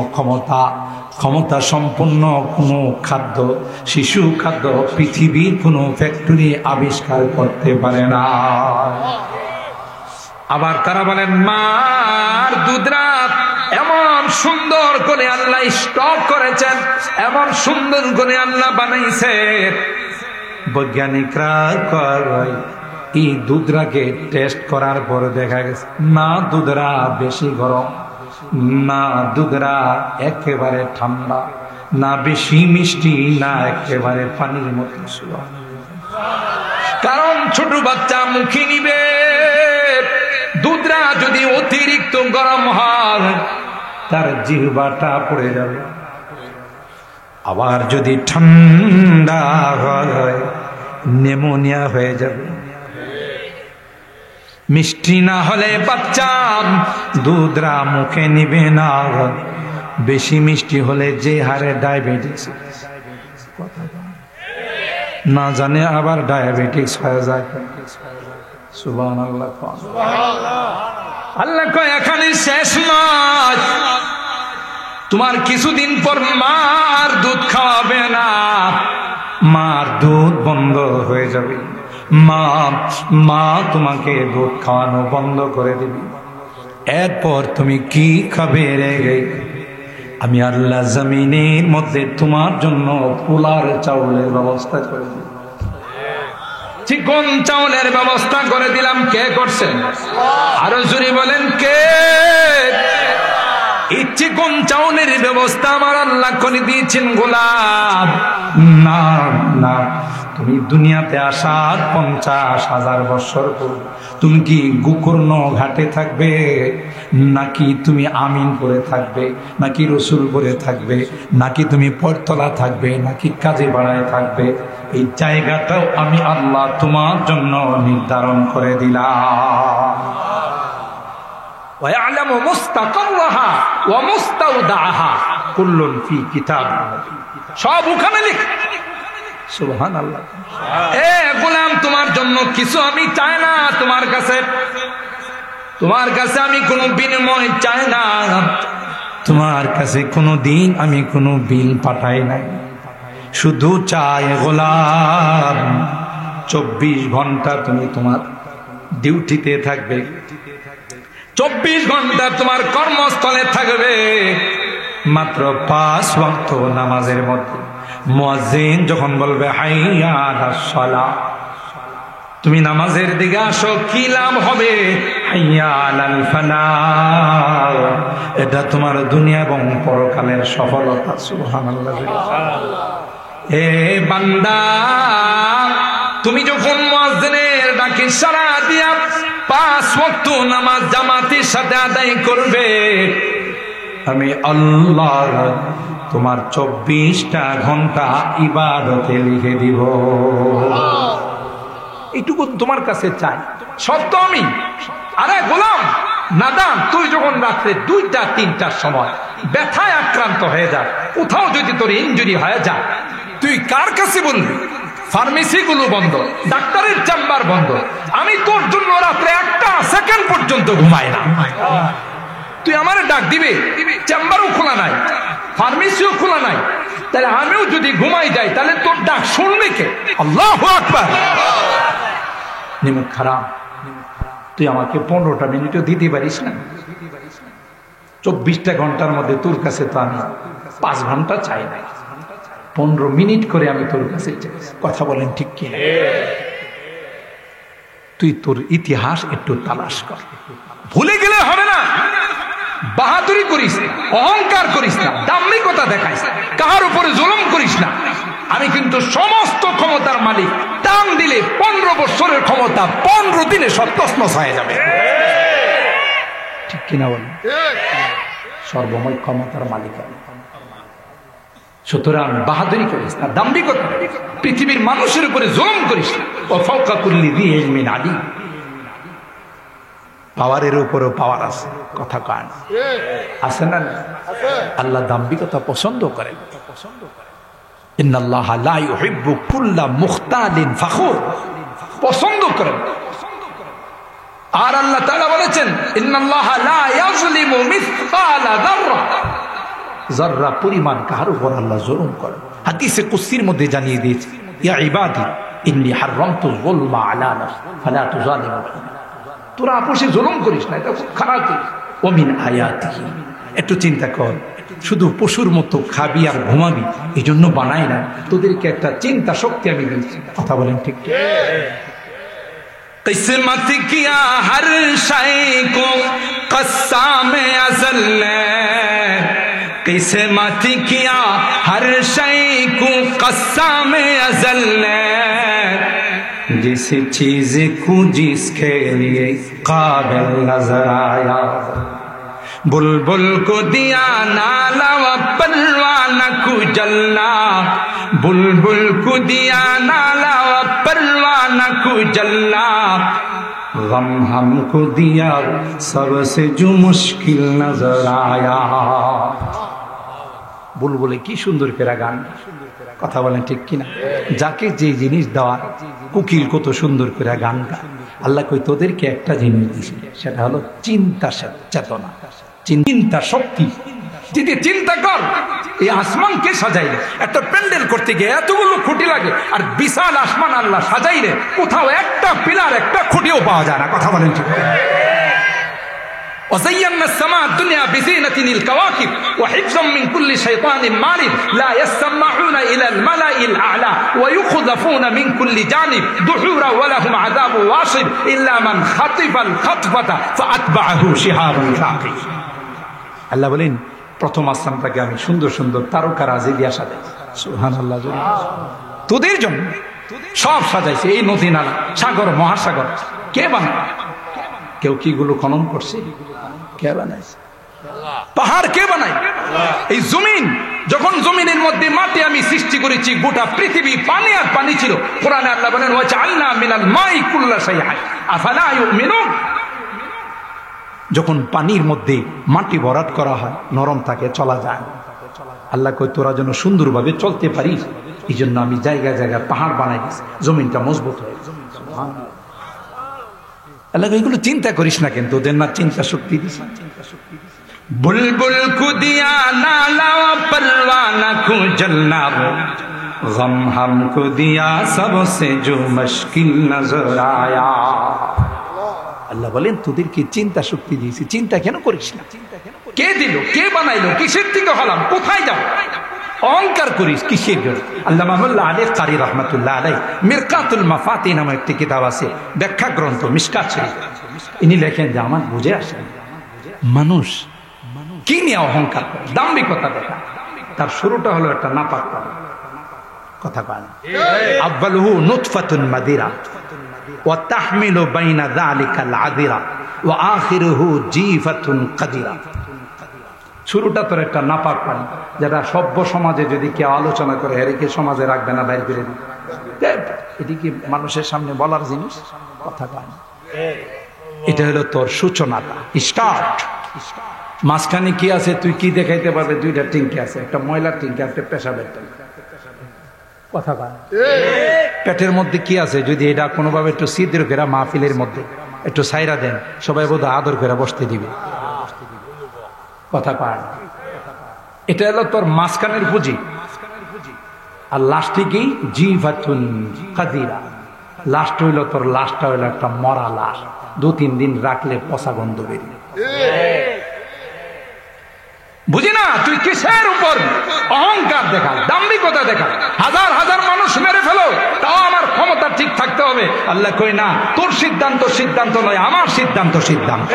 ক্ষমতা সম্পন্ন কোনো খাদ্য, শিশু খাদ্য পৃথিবীর কোনো ফ্যাক্টরি আবিষ্কার করতে পারে না। আবার তারা বলেন, মার দুধরা এমন সুন্দর করে আল্লাহ স্টক করেছেন, এমন সুন্দর করে আল্লাহ বানাইছেন। বৈজ্ঞানিকরা কয় এই দুধরাকে টেস্ট করার পর দেখা গেছে না দুধরা বেশি গরম, না দুধরা একেবারে ঠান্ডা, না বেশি মিষ্টি, না একেবারে পানির মতো। কারণ ছোট বাচ্চা মুখে নিবে, দুধরা যদি অতিরিক্ত গরম হয় তার জিহ্বাটা পড়ে যাবে। আবার যদি ঠান্ডা হয় নিউমোনিয়া হয়ে যাবে। মিষ্টি না হলে বাচ্চা দুধরা মুখে নিবে না, বেশি মিষ্টি হলে যে হারে ডায়াবেটিস, না জানে আবার ডায়াবেটিস হয়ে যায়। সুবহানাল্লাহ। আল্লাহ কয় এখানে শেষ নয়, তোমার কিছুদিন পর মার দুধ খাওয়াবে না, মার দুধ বন্ধ হয়ে যাবে। মা তোমাকে দুধ খাওয়ানো বন্ধ করে দিবি। এরপর তুমি কি খাবে রে? আমি আল্লাহ জমিনের মধ্যে তোমার জন্য পোলার চাউলের ব্যবস্থা করে দিলাম, চিকন চাউলের ব্যবস্থা করে দিলাম। কে করছেন? আরো জোরে বলেন কে? এই চিকন চাউলের ব্যবস্থা আমার আল্লাহ করে দিয়েছেন গোলাম। না না, তুমি দুনিয়াতে আসার 50,000 বছর পর তুমি কি গোকর্ণ ঘাটে থাকবে, নাকি তুমি আমিনপুরে থাকবে, নাকি রসুলপুরে থাকবে, নাকি তুমি পরতলা থাকবে, নাকি কাজে বাড়ায় থাকবে? এই জায়গাটাও আমি আল্লাহ তোমার জন্য নির্ধারণ করে দিলাম। ويعلم مستقرها ومستودعها كل في كتاب। সব ওখানে লেখা। সুবহানাল্লাহ। এ গোলাম, তোমার জন্য কিছু আমি চাই না তোমার কাছে আমি কোনো বিনিময় চাই না, তোমার কাছে কোনো দিন আমি কোনো বিল পাঠাই নাই। শুধু চাই গোলাম 24 ঘন্টা তুমি তোমার ডিউটিতে থাকবে, 24 ঘন্টা তোমার কর্মস্থলে থাকবে। মাত্র 5 ওয়াক্ত নামাজের মধ্যে মুয়াজ্জিন যখন বলবে হাইয়া আলাস সালাহ, তুমি নামাজের দিকে আসো, কি লাভ হবে? হাইয়া আলাল ফালাহ, এটা তোমার দুনিয়া এবং পরকালের সফলতা। সুবহানাল্লাহ। এ বান্দা, তুমি যখন মুয়াজ্জিনের ডাকে সাড়া দিয়া 5 ওয়াক্ত নামাজ জামাতের সাথে আদায় করবে, আমি আল্লাহ তোমার 24টা ঘন্টা ইবাদতে লিখে দিব। এইটুকু তোমার কাছে চাই। সব তো আমি। আরে গোলাম, নাদান, তুই যখন রাত্রে 2টা-3টার সময় ব্যথায় আক্রান্ত হয়ে যা, কোথাও যদি তোর ইনজুরি হয়ে যায়, তুই কার কাছে বলবি? ফার্মেসি গুলো বন্ধ, ডাক্তারের চেম্বার বন্ধ, আমি তোর জন্য রাত্রে 1টা সেকেন্ড পর্যন্ত ঘুমাই না। তুই আমারে ডাক দিবে, চেম্বারও খোলা নাই, ফার্মেসিও খোলা নাই, তাহলে আমিও যদি ঘুমাই যাই তাহলে তোর ডাক শুনবে কে? আল্লাহু আকবার। নিমুখ খারাপ, তুই আমাকে 15টা মিনিটও দিতে পারিস না? 24টা ঘন্টার মধ্যে তোর কাছে তো আমি 5 ঘন্টা চাই না, 15 মিনিট করে আমি তোর কাছে চাই। কথা বলেন ঠিক কি? তুই তোর ইতিহাস একটু তালাশ কর। ভুলে গেলে হবে না, বাহাদুরি করিস না, অহংকার করিস না, দাম্ভিকতা দেখাইস না, কাহার উপরে জুলুম করিস না। আমি কিন্তু সমস্ত ক্ষমতার মালিক, টান দিলে 15 বছরের ক্ষমতা 15 দিনে সব তছনছ হয়ে যাবে। ঠিক কিনা বলেন? সর্বময় ক্ষমতার মালিক আমি। সুতরাং বাহাদুরি করিস না, দাম্ভিকতা, পৃথিবীর মানুষের উপরে জুলুম করিস না। ওয়া ফাওকা কুল্লি যী ইলমিন আলীম। পাওয়ারের উপরেও পাওয়ার আছে, কথা কয় না, আছে না? আল্লাহ দাম্ভিকতা পছন্দ করেন। ইন্নাল্লাহা লা ইউহিব্বু কুল্লা মুখতালিন ফাখুর, পছন্দ করেন। আর আল্লাহ তাআলা বলেছেন ইন্নাল্লাহা লা ইয়াজলিমু মিসকালা যাররা, যাররা পরিমাণ কার উপর আল্লাহ জুলুম করেন। হাদিসে কুদসির মধ্যে জানিয়ে দিয়েছে, ইয়া ইবাদি ইন্নী হারামতু যুলমা আলা নাফসি ফালা তুযালিমু। তোরা আপোষে জুলুম করিস না, এটা খুব খারাপ। ওমিন আয়াতিহি, একটু চিন্তা কর, শুধু পশুর মতো খাবি আর ঘুমাবি এই জন্য বানাই না, তোদেরকে একটা চিন্তা শক্তি আমি দিয়েছি। কথা বলেন ঠিক? কিসমত কিয়া হর শাই কো কসামে আজল নে, কিসমত কিয়া হর শাই কো কসামে আজল নে, जिस चीज को जिसके लिए काबिल नजर आया, बुलबुल को दिया नाला व परवाना को जलना, बुलबुल को दिया नाला व परवाना को जलना, गम हमको दिया सबसे जो मुश्किल नजर आया। বুলবুলে কি সুন্দর করে গান। কথা বলেন ঠিক কিনা? যাকে যে জিনিস দেওয়া, কুকিল কত সুন্দর করে গান গায়। আল্লাহ কই তোদেরকে একটা জিনিস দিয়েছে, সেটা হলো চিন্তা চেতনা, চিন্তা শক্তি। যদি চিন্তা কর, এই আসমানকে সাজাইলে, একটা প্যান্ডেল করতে গিয়ে এতগুলো খুঁটি লাগে, আর বিশাল আসমান আল্লাহ সাজাইলে কোথাও একটা পিলার, একটা খুঁটিও পাওয়া যায় না। কথা বলেন ঠিক? وزينا السماء الدنيا بزينة الكواكب وحفظا من كل شيطان مارد لا يسمعون إلى الملأ الأعلى ويقذفون من كل جانب دحورا ولهم عذاب واصب إلا من خطف الخطفة فأتبعه شهاب ثاقب। আল্লাহ বলেন প্রথম আসমানটাকে আমি সুন্দর সুন্দর তারকারাজি দিয়া সাজাইছি। সুবহানাল্লাহ। তোদের জন্য সব সাজাইছে, এই নদী নালা, সাগর, মহাসাগর। কে বানায়? কেউ কি গুলো খনন করছে? কে বানাইছে? পাহাড় কে বানায়? এই জমিন, যখন জমিনের মধ্যে মাটি আমি সৃষ্টি করেছি, গোটা পৃথিবী পানি আর পানি ছিল। কোরআনে আল্লাহ বলেন ওয়াজআলনা মিনাল মাই কুল্লা শাইইন আফালা ইউমিনুন। যখন পানির মধ্যে মাটি ভরাট করা হয়, নরম থাকে, চলা যায়। আল্লাহ কই তোরা যেন সুন্দরভাবে চলতে পারিস, এই জন্য আমি জায়গায় জায়গায় পাহাড় বানাই দিয়েছি, জমিনটা মজবুত হয়ে। আল্লাহ এগুলো চিন্তা করিস না, কিন্তু ওদের না চিন্তা শক্তি দিস। বুলবুল কো দিয়া নালা পরওয়ানা কো জলনা, গম হামকো দিয়া সবসে জো মুশকিল নজর আয়া। আল্লাহ বলেন তোদেরকে চিন্তা শক্তি দিয়েছি, চিন্তা কেন করিস না? কে দিল? কে বানাইলো? কিসের থেকে হলাম? কোথায় যাব? অহংকার করিস কিসের জন্য? আল্লামা মোল্লা আলী কারি রহমাতুল্লাহ আলাইহি মিরকাতুল মাফাতিহ নামে একটি কিতাব আছে, ব্যাখ্যা গ্রন্থ মিশকাত শরীফ। ইনি লেখেন যে আমার বুঝে আসে মানুষ কি নিয়ে অহংকার করে, দাম্ভিকতা দেখায়। তার শুরুটা হলো একটা নাপাক পানি। কথা কয় না? আউয়ালুহু নুতফাতুন মাদিরা ওয়া তাহমিলু বাইনা যালিকাল আদিরা ওয়া আখিরুহু জিফাতুন কাদিরা। শুরুটা তোর একটা নাপাক পানি, যেটা সভ্য সমাজে যদি কেউ আলোচনা করে এদিকে সমাজে রাখবে না, বাইরে করে দিবে। এটি কি মানুষের সামনে বলার জিনিস? কথা কয় না। এটা হলো তোর সূচনাটা, স্টার্ট। মাঝখানে কি আছে তুই কি দেখাইতে পারবে? দুইটা টিঙ্কি আছে, একটা ময়লার টিঙ্কি, একটা পেশাবের টিঙ্কি। কথা বল, পেটের মধ্যে কি আছে? যদি এটা কোনোভাবে একটু ছিদ্র করে মাহফিলের মধ্যে একটু সাইরা দেন, সবাই বোধ আদর করে বসতে দিবে। কথা পায়, এটা হলো তোর মাঝখানের পুঁজি। আর লাস্টে কি? জিভাতুন কাদিরা, লাস্ট হইল তোর, লাস্টটা হইলো একটা মরা লাশ, 2-3 দিন রাখলে পচা গন্ধ বেরিয়ে। বুঝি না তুই কিসের উপর অহংকার দেখা, দাম্ভিকতা দেখা? হাজার হাজার মানুষ মেরে ফেলো, তাও আমার ক্ষমতা ঠিক থাকতে হবে। আল্লাহ কই না, তোর সিদ্ধান্ত সিদ্ধান্ত নয়, আমার সিদ্ধান্ত সিদ্ধান্ত।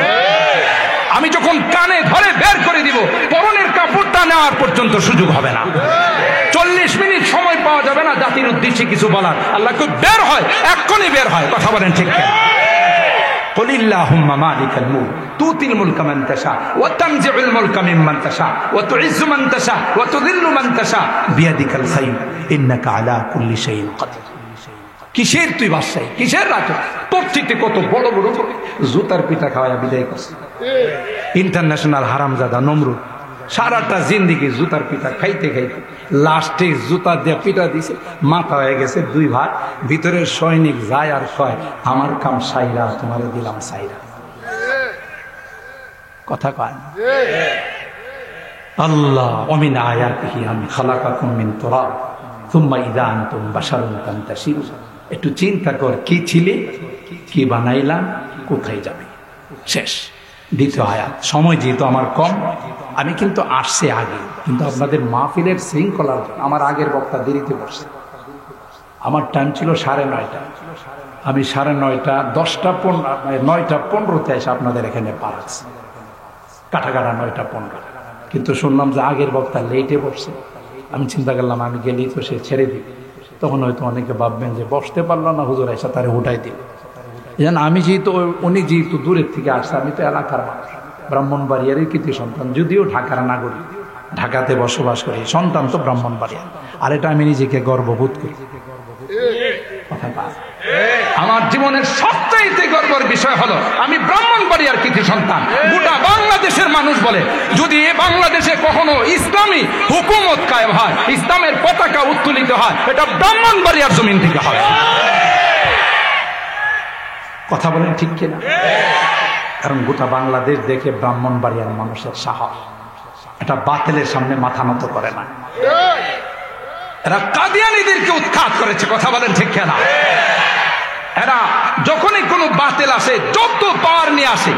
আমি যখন কানে ধরে বের করে দিব, পরনের কাপড়টা নেওয়ার পর্যন্ত সুযোগ হবে না। 40 মিনিট সময় পাওয়া যাবে না জাতির উদ্দেশ্যে কিছু বলার। আল্লাহ কই বের হয়, এক্ষুনি বের হয়। কথা বলেন ঠিক কিনা? قل اللهم مالك الملك تؤتي الملك من تشاء وتنزع الملك ممن تشاء وتعز من تشاء وتذل من تشاء بيدك الخير انك على كل شيء قدير। কিসের তুই বাদশাহী, কিসের রাজা? তোর থেকে কত বড় বড় জুতার পিঠা খাওয়া বিদায় করছে ইন্টারন্যাশনাল হারামজাদা নমরুদ। সারাটা জিন্দিগি জুতার পিঠা খাইতে খাইতে লাস্টে জুতা দিয়ে পিঠা দিছে, মাথা হয়ে গেছে 2 ভাগ। ভিতরের সৈনিক যায় আর কয়, আমার কাম সাইরা, তোমারে দিলাম সাইরা। কথা কয় আল্লাহ, ওমিন আয়াতিহি আন খালাকাকুম মিন তুরাব সুম্মা ইযা আনতুম বাশারুন তানতাশিরুন। একটু চিন্তা কর, কি ছিলে, কি বানাইলাম, কোথায় যাবে? শেষ। দ্বিতীয় আয়াত। সময় যেহেতু আমার কম, আমি কিন্তু আসছে আগে, কিন্তু আপনাদের মাহফিলের শৃঙ্খলার আমার আগের বক্তা দেরিতে বসছে। আমার টাইম ছিল 9:30, আমি 9:30, 9:15 এসে আপনাদের এখানে পারাচ্ছি, কাটাকাটা 9:15। কিন্তু শুনলাম যে আগের বক্তা লেটে বসছে। আমি চিন্তা করলাম আমি গেলেই তো সে ছেড়ে দিবে। তখন হয়তো অনেকে ভাববেন যে বসতে পারলো না, হুজুর এসে তারে উঠাই দিল। যেন আমি যেহেতু, উনি যেহেতু দূরের থেকে আসছে, আমি তো এলাকার মানুষ, ব্রাহ্মণবাড়িয়ারই কৃতি সন্তান, যদিও ঢাকার নাগরিক, ঢাকাতে বসবাস করি, সন্তান তো ব্রাহ্মণবাড়িয়া। আর এটা আমি নিজেকে গর্ববোধ করি। আমার জীবনের সবচাইতে গর্বের বিষয় হলো আমি ব্রাহ্মণবাড়িয়ার কৃতি সন্তান। গোটা বাংলাদেশের মানুষ বলে, যদি এ বাংলাদেশে কখনো ইসলামী হুকুমত কায়েম হয়, ইসলামের পতাকা উত্তোলিত হয়, এটা ব্রাহ্মণবাড়িয়ার জমিন থেকে হয়। কথা বলেন ঠিক কিনা? কারণ গোটা বাংলাদেশ দেখে ব্রাহ্মণবাড়িয়ার মানুষের সাহস, এটা বাতিলের সামনে মাথা নত করে না। এরা কাদিয়ানীদেরকে উৎখাত করেছে। কথা বলেন ঠিক কিনা? এরা যখনই কোনো বাতিল আসে, যত পাওয়ার নিয়ে আসে,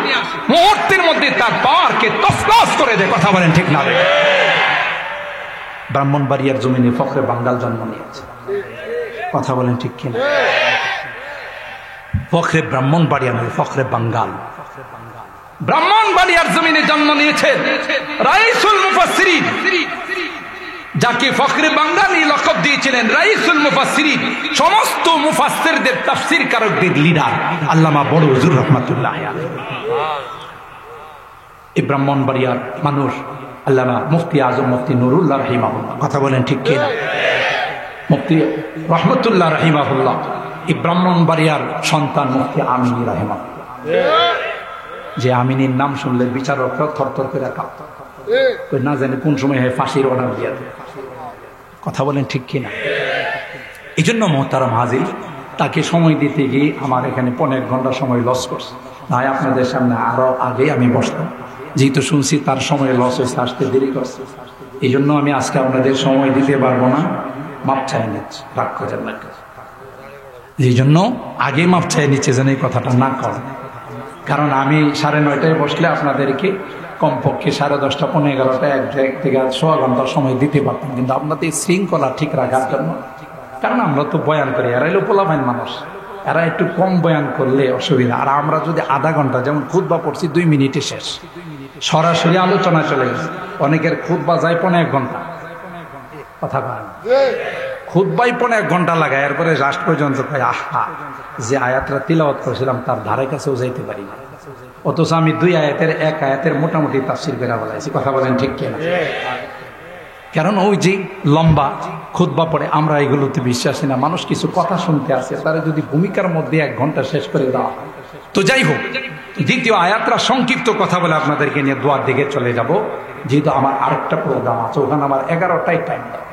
মুহূর্তের মধ্যে তার পাওয়ারকে তছনছ করে দেয়। কথা বলেন ঠিক না? ব্রাহ্মণবাড়িয়ার জমিনে ফখরে বাঙ্গাল জন্ম নিয়েছে। কথা বলেন ঠিক কিনা? ফখরে ব্রাহ্মণবাড়িয়া নয়, ফখরে বাঙ্গাল। ব্রাহ্মণবাড়িয়ার জমিনে জন্ম নিয়েছেন রাইসুল মুফাসসিরিন, যাকে ফখরে বাঙ্গালী লকব দিয়েছিলেন রাইসুল মুফাসসিরিন, সমস্ত মুফাসসিরদের তাফসীর কারকদের লিডার আল্লামা বড় হুজুর রাহমাতুল্লাহ আলাইহি। এই ব্রাহ্মণবাড়িয়ার মানুষ আল্লামা মুফতি আজম মুফতি নুরুল্লাহ রাহিমাহুল্লাহ। কথা বলেন ঠিক কিনা? মুফতি রহমতুল্লাহ রাহিমাহুল্লাহ এই ব্রাহ্মণবাড়িয়ার সন্তান মুফতি আমিনী রাহিমাহুল্লাহ। যে আমিনীর নাম শুনলে বিচারকরা থরথর করে কাঁপত, না জানি কোন সময় ফাঁসির অর্ডার দিয়ে দেয়। কথা বলেন ঠিক কিনা? এই জন্য মোহতারাম হাজির, তাকে সময় দিতে গিয়ে আমার এখানে 15 ঘন্টা সময় লস করছে। তাই আপনাদের সামনে আরো আগে আমি বসলাম, যেহেতু শুনছি তার সময় লস হয়েছে, আসতে দেরি করছে। এই জন্য আমি আজকে আপনাদের সময় দিতে পারবো না, মাপ চাই নিচ্ছি, রাগ করেন না। এই জন্য আগে মাপ চাই নিচ্ছে যেন এই কথাটা না করেন। কারণ আমি 9:30 বসলে আপনাদেরকে কমপক্ষে 10:30, 11:30, 1 থেকে 1.5 ঘন্টা সময় দিতে পারতাম। কিন্তু আপনাদের শৃঙ্খলা ঠিক রাখার জন্য, কারণ আমরা তো বয়ান করি, এরা এলো পোলাপাইন মানুষ, এরা একটু কম বয়ান করলে অসুবিধা। আর আমরা যদি আধা ঘন্টা, যেমন খুতবা পড়ছি 2 মিনিটে শেষ, সরাসরি আলোচনা চলে গেছে। অনেকের খুতবা যায় 1.5 ঘন্টা। কথা বলেন, খুতবাই 1.5 ঘন্টা লাগায়, এরপরে লাস্ট পর্যন্ত আহা, যে আয়াতটা তিলাওয়াত করেছিলাম তার ধারে কাছেও যাইতে পারি না। অথচ আমি 2 আয়াতের 1 আয়াতের মোটামুটি তাফসীর করে বলাইছি। কথা বলেন ঠিক কিনা? কারণ ওই যে লম্বা খুতবা পড়ে, আমরা এগুলোতে বিশ্বাসী না। মানুষ কিছু কথা শুনতে আসে, তারা যদি ভূমিকার মধ্যে 1 ঘন্টা শেষ করে দেওয়া হয়। তো যাই হোক, দ্বিতীয় আয়াতটা সংক্ষিপ্ত কথা বলে আপনাদেরকে নিয়ে দোয়ার দিকে চলে যাব, যেহেতু আমার আরেকটা প্রোগ্রাম আছে, ওখানে আমার 11টায় টাইম দেয়।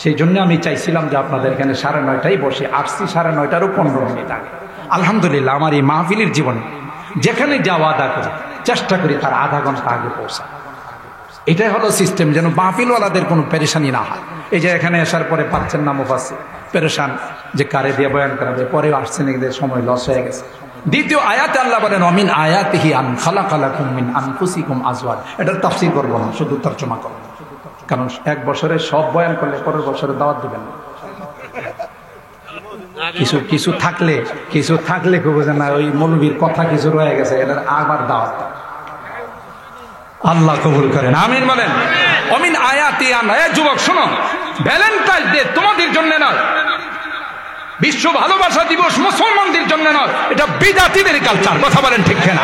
সেই জন্য আমি চাইছিলাম যে আপনাদের এখানে 9:30টায় বসে, আসছি 9:30টারও 15 মিনিট আগে। আলহামদুলিল্লাহ, আমার এই মাহফিলের জীবনে যেখানে যাওয়া আদা করি, চেষ্টা করি তার আধা ঘন্টা আগে পৌঁছা। এটাই হলো সিস্টেম, যেন মাহফিলওয়ালাদের কোনো পেরেশানি না হয়। এই যে এখানে আসার পরে পাচ্ছেন না মুফাসসির, পেরেশান যে কারে দিয়ে বয়ান করাবে, পরেও আসছেন, এদের সময় লস হয়ে গেছে। দ্বিতীয় আয়াতে আল্লাহ বলেন অমিন আয়াতিহি আন খালাকালাকুম মিন আনফুসিকুম আজওয়াজ। এটার তাফসীর করব না, শুধু তরজমা করব, কারণ 1 বছরে সব বয়ান করলে পরের বছরে দাওয়াত দিবেন না। কিছু থাকলে খুব না, ওই মৌলবীর কথা কিছু রয়ে গেছে, এটার আবার দাওয়াত আল্লাহ কবুল করেন, আমিন বলেন। অমিন আয়াতি আন, যুবক শোনো, ভ্যালেন্টাইন ডে তোমাদের জন্য নয়, বিশ্ব ভালোবাসা দিবস মুসলমানদের জন্য নয়, এটা বিদাতীদের কালচার। কথা বলেন ঠিক কিনা?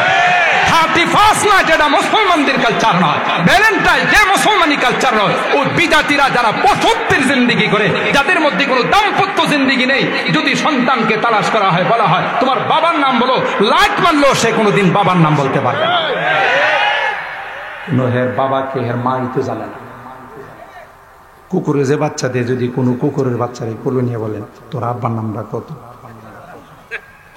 31 নাইট এটা মুসলমানদের কালচার নয়, ভ্যালেন্টাইন ডে মুসলমানি কালচার নয়। ওই বিদাতীরা যারা পথত্বের জিন্দেগি করে, যাদের মধ্যে কোনো দাম্পত্য জিন্দেগি নেই, যদি সন্তানকে তালাশ করা হয়, বলা হয় তোমার বাবার নাম বলো, লাইট মারলেও সে কোনোদিন বাবার নাম বলতে পারবে না। হের বাবাকে হের মাই তো জানে না। কুকুরে যে বাচ্চা দিয়ে, যদি কোনো কুকুরের বাচ্চারে কোলে নিয়ে বলেন তোর আব্বার নামটা কত,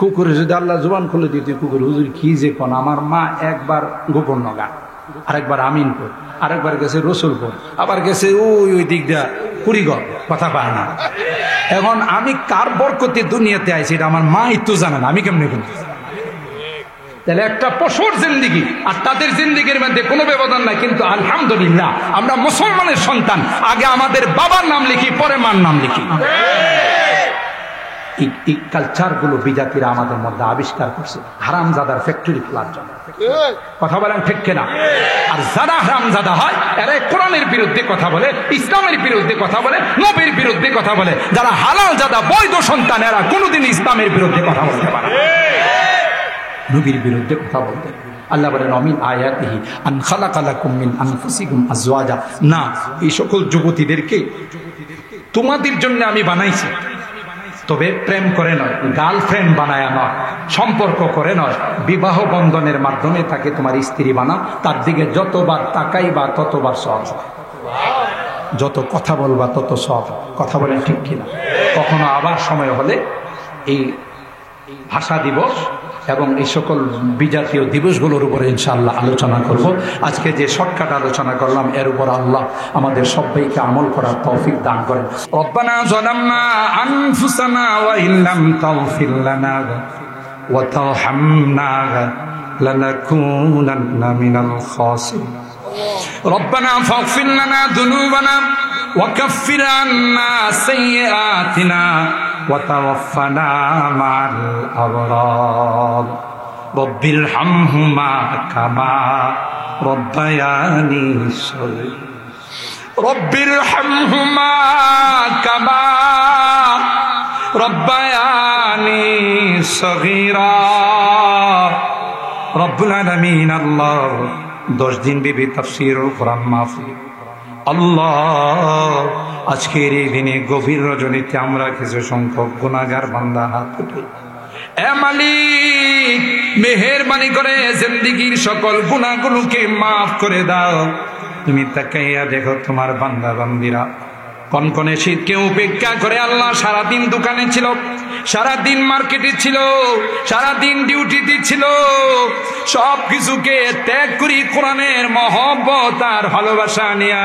কুকুরে যদি আল্লাহ জুবান খুলে দিত, কুকুর হুজুর কি যে কোন, আমার মা একবার গোপর্ণগা, আরেকবার আমিনপুর, আরেকবার গেছে রসুলপুর, আবার গেছে ওই দিক দিয়া কুড়িগড়, কথা পায় না। এখন আমি কার বরকতে দুনিয়াতে আইছি এটা আমার মা তো জানে না, আমি কেমনে বলি? তাহলে একটা পশুর জিন্দেগি আর তাদের জিন্দেগির মধ্যে কোনো ব্যবধান নাই। কিন্তু আলহামদুলিল্লাহ, আমরা মুসলমানের সন্তান, আগে আমাদের বাবার নাম লিখি, পরে মার নাম লিখি। এই কালচার গুলো বিজাতিরা আমাদের মধ্যে আবিষ্কার করছে হারামজাদার ফ্যাক্টরি খোলার জন্য। কথা বলেন ঠিক কিনা? আর যারা হারামজাদা হয়, এরা কোরআনের বিরুদ্ধে কথা বলে, ইসলামের বিরুদ্ধে কথা বলে, নবীর বিরুদ্ধে কথা বলে। যারা হালাল জাদা বৈধ সন্তান, এরা কোনোদিন ইসলামের বিরুদ্ধে কথা বলতে পারে না, নবীর বিরুদ্ধে কথা বলতে। আল্লাহ বলেন অমিন আয়াতিহি আন খালাকালাকুম মিন আনফুসিকুম আজওয়াজা। না, এই সকল যুবতীদেরকে তোমাদের জন্য আমি বানাইছি, তবে প্রেম করে নয়, গার্লফ্রেন্ড বানায়া নয়, সম্পর্ক করে নয়, বিবাহ বন্ধনের মাধ্যমে তাকে তোমার স্ত্রী বানাও। তার দিকে যতবার তাকাইবা ততবার সব, যত কথা বলবা তত সব। কথা বলেন ঠিক কিনা? কখনো আবার সময় হলে এই ভাষা দিবস এবং এই সকল বিজাতীয় দিবসগুলোর উপরে ইনশাআল্লাহ আলোচনা করব। আজকে যে শর্টকাট আলোচনা করলাম, এর উপর আল্লাহ আমাদের সবাইকে আমল করার তৌফিক দান করেন। রব্বানা যালামনা আনফুসানা ওয়া ইল্লাম তাগফির লানা ওয়া তারহামনা লানাকুনান্না মিনাল খাসিরিন। রব্বানা ফাগফির লানা যুনুবানা ওয়া কাফফির আন্না সাইয়্যাতিনা وتوفنا مع الأبرار رب ارحمهما كما ربياني صغيرا رب ارحمهما كما ربياني صغيرا رب العالمين الله 10 দিন বিবি তাফসীরুল কোরআন মাহফিল। আল্লাহ, আজকের এই দিনে গভীর রজনীতে আমরা কিছু সংখ্যক গুনাহগার বান্দা হাত উঠে, এ মালিক মেহেরবানি করে জিন্দেগীর সকল গুনাহগুলোকে মাফ করে দাও। তুমি তাকাইয়া দেখো তোমার বান্দা বান্দিরা কনকনে শীতকে উপেক্ষা করে আল্লাহ সারাদিন দোকানে ছিল, সারাদিন মার্কেটে ছিল, সারাদিন ডিউটিতে ছিল, সব কিছুকে ত্যাগ করি কোরআনের মহব্বত আর ভালোবাসা নিয়ে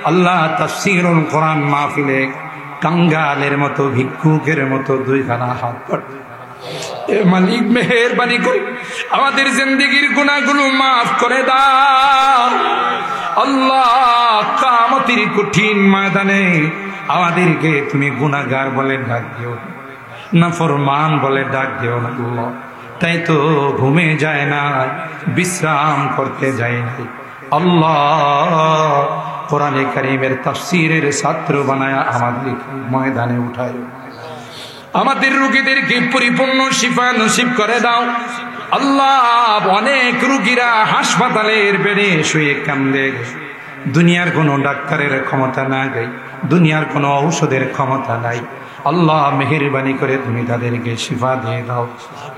আল্লাহ তাফসীরুল কোরআন মাহফিলে কাঙ্গালের মতো, ভিক্ষুকের মতো 2খানা হাত পাড়ে। এ মালিক মেহেরবানি করে আমাদের জিন্দেগীর গুনাহগুলো মাফ করে দাও। আল্লাহ, কিয়ামতের কঠিন ময়দানে আমাদেরকে তুমি গুনাহগার বলে ডাক দিও না, নাফরমান বলে ডাক দিও না আল্লাহ। তাই তো ঘুমে যায় না, বিশ্রাম করতে যায় না আল্লাহ। কোরআনে কারীমের তাফসীরের ছাত্র বানায়া আমাদেরকে ময়দানে উঠায়, আমাদের রোগীদেরকে পরিপূর্ণ শিফা নসিব করে দাও আল্লাহ। অনেক রোগীরা হাসপাতালের বেডে শুয়ে কান্দে, দুনিয়ার কোনো ডাক্তারের ক্ষমতা নাই, দুনিয়ার কোনো ঔষধের ক্ষমতা নাই। আল্লাহ মেহেরবানি করে তুমি তাদেরকে শিফা দিয়ে দাও,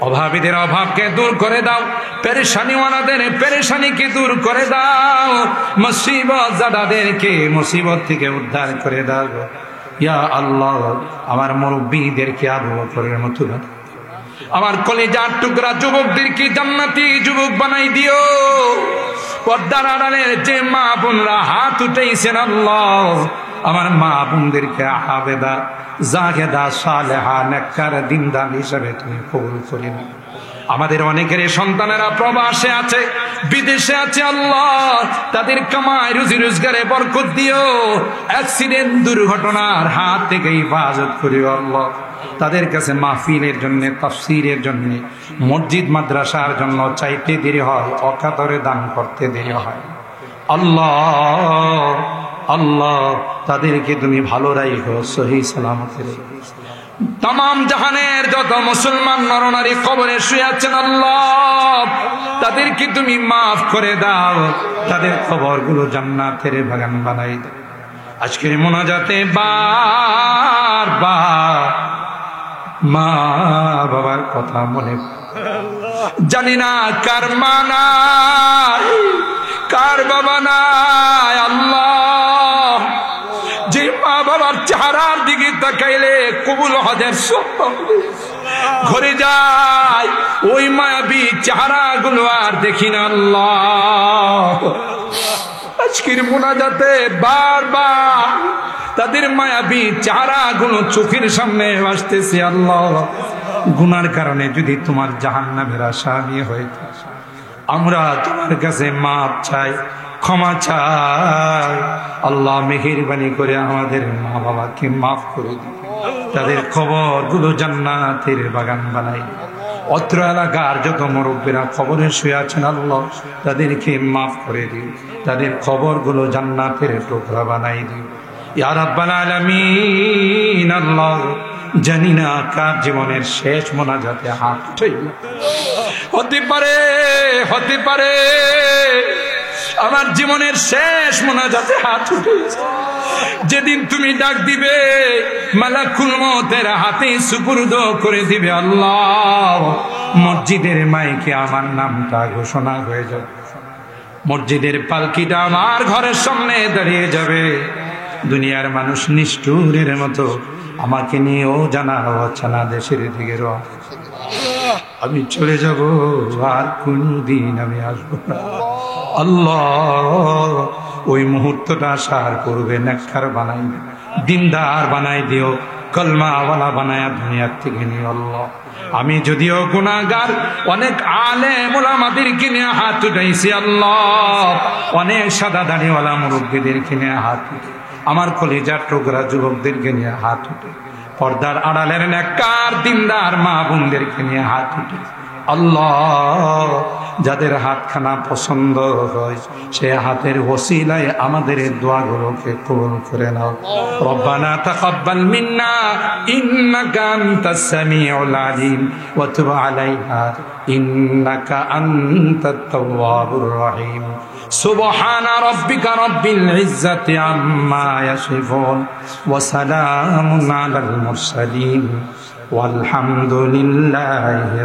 অভাবীদের অভাবকে দূর করে দাও, পেরেশানিওয়ালাদের পেরেশানিকে দূর করে দাও, মুসিবত জাদাদেরকে মুসিবত থেকে উদ্ধার করে দাও। ইয়া আল্লাহ, আমার মুরব্বীদেরকে আবু বকরের মতো, আমার কলিজার টুকরা যুবকদেরকে জান্নাতি যুবক বানাই দিও। পর্দার আড়ালের যে মা বোনরা হাত উঠাইছেন আল্লাহ, আমার মা বোনদেরকে আবেদা জাহেদা সালেহা নেককার দিনদার হিসেবে তুমি কবুল করে নাও। আমাদের অনেকের সন্তানেরা প্রবাসে আছে, বিদেশে আছে আল্লাহ, তাদের কামাই রুজি রোজগারে বরকত দিও, অ্যাক্সিডেন্ট দুর্ঘটনার হাত থেকে হেফাজত করিও আল্লাহ। তাদের কাছে মাহফিলের জন্য, তাফসীরের জন্য, মসজিদ মাদ্রাসার জন্য চাইতে দেরি হয়, অকাতরে দান করতে দেরি হয়। আল্লাহ আল্লাহ, তাদেরকে তুমি ভালো রাখো, সহি সালামতে রেখো। তামাম জাহানের যত মুসলমান নরনারী কবরে শুয়ে আছেন আল্লাহ, তাদেরকে তুমি মাফ করে দাও, তাদের কবরগুলো জান্নাতের বাগান বানাই দাও। আজকের মোনাজাতে বারবার মা বাবার কথা মনে, জানি না কার মা নাই, কার বাবা নাই আল্লাহ, যে মা বাবার চেহারার দিকে তাকাইলে কবুল হজের ঘরে যায়, ওই মায়াবী চেহারা গুলো আর দেখি না আল্লাহ। আজকের মোনাজাতে বারবার তাদের মায়াবী চেহারা গুলো চোখের সামনে আসতেছে আল্লাহ। গুনার কারণে যদি তোমার জাহান্নামের আসামি হয়ে থাকে, আমরা তোমার কাছে মাপ চাই, ক্ষমা চাই আল্লাহ। মেহেরবানি করে আমাদের মা বাবাকে মাফ করে দিন, তাদের কবরগুলো জান্নাতের বাগান বানাই। অত্র এলাকার যত মুরব্বীরা কবরে শুয়ে আছেন আল্লাহ, তাদেরকে মাফ করে দিন, তাদের কবরগুলো জান্নাতের টুকরা বানাই দিন ইয়া রাব্বাল আলামিন। আল্লাহ, জানি না কার জীবনের শেষ মোনাজাতে হাত উঠাই, হতে পারে হতে পারে আমার জীবনের শেষ মোনাজাতে হাত উঠেছে। যেদিন তুমি ডাক দিবে, মালাকুল মউতের হাতে সুপুর্দ করে দিবে আল্লাহ, মসজিদের মাইকে আমার নামটা ঘোষণা হয়ে যাবে, মসজিদের পালকিটা আমার ঘরের সামনে দাঁড়িয়ে যাবে। দুনিয়ার মানুষ নিষ্ঠুরের মতো আমাকে নিয়েও জানা হচ্ছে না দেশের দিকে, আমি চলে যাব, আর কোনদিন আমি আসবো না আল্লাহ। ওই মুহূর্তটা আসার পূর্বে নেককার বানাই, দিনদার বানাই দিও, কলমাওয়ালা বানায়া দুনিয়ার থেকে নিও আল্লাহ। আমি যদিও গুনাহগার, অনেক আলেম ওলামাদেরকে নিয়ে হাত উঠাইছি আল্লাহ, অনেক সাদা দাড়িওয়ালা মুরব্বীদেরকে নিয়ে হাত উঠে, আমার কলিজার টুকরা যুবকদেরকে নিয়ে হাত উঠে, পর্দার আড়ালের নেককার দিনদার মা বোনদেরকে নিয়ে হাত উঠে আল্লাহ। যাদের হাতখানা পছন্দ হয়, সে হাতের ওসিলায় আমাদের দোয়াগুলোকে কবুল করে নাও। রব্বানা তাকাব্বাল মিন্না ইন্নাকা আনতাস সামিউল আলিম ওয়া তুব আলাইনা ইন্নাকা আনতাত তাওয়াবুর রহিম। সুবহানা রাব্বিকা রাব্বিল ইজ্জাতি আম্মা ইয়াসিফুন ওয়া সালামুন আলাল মুরসালিন ওয়ালহামদুলিল্লাহি।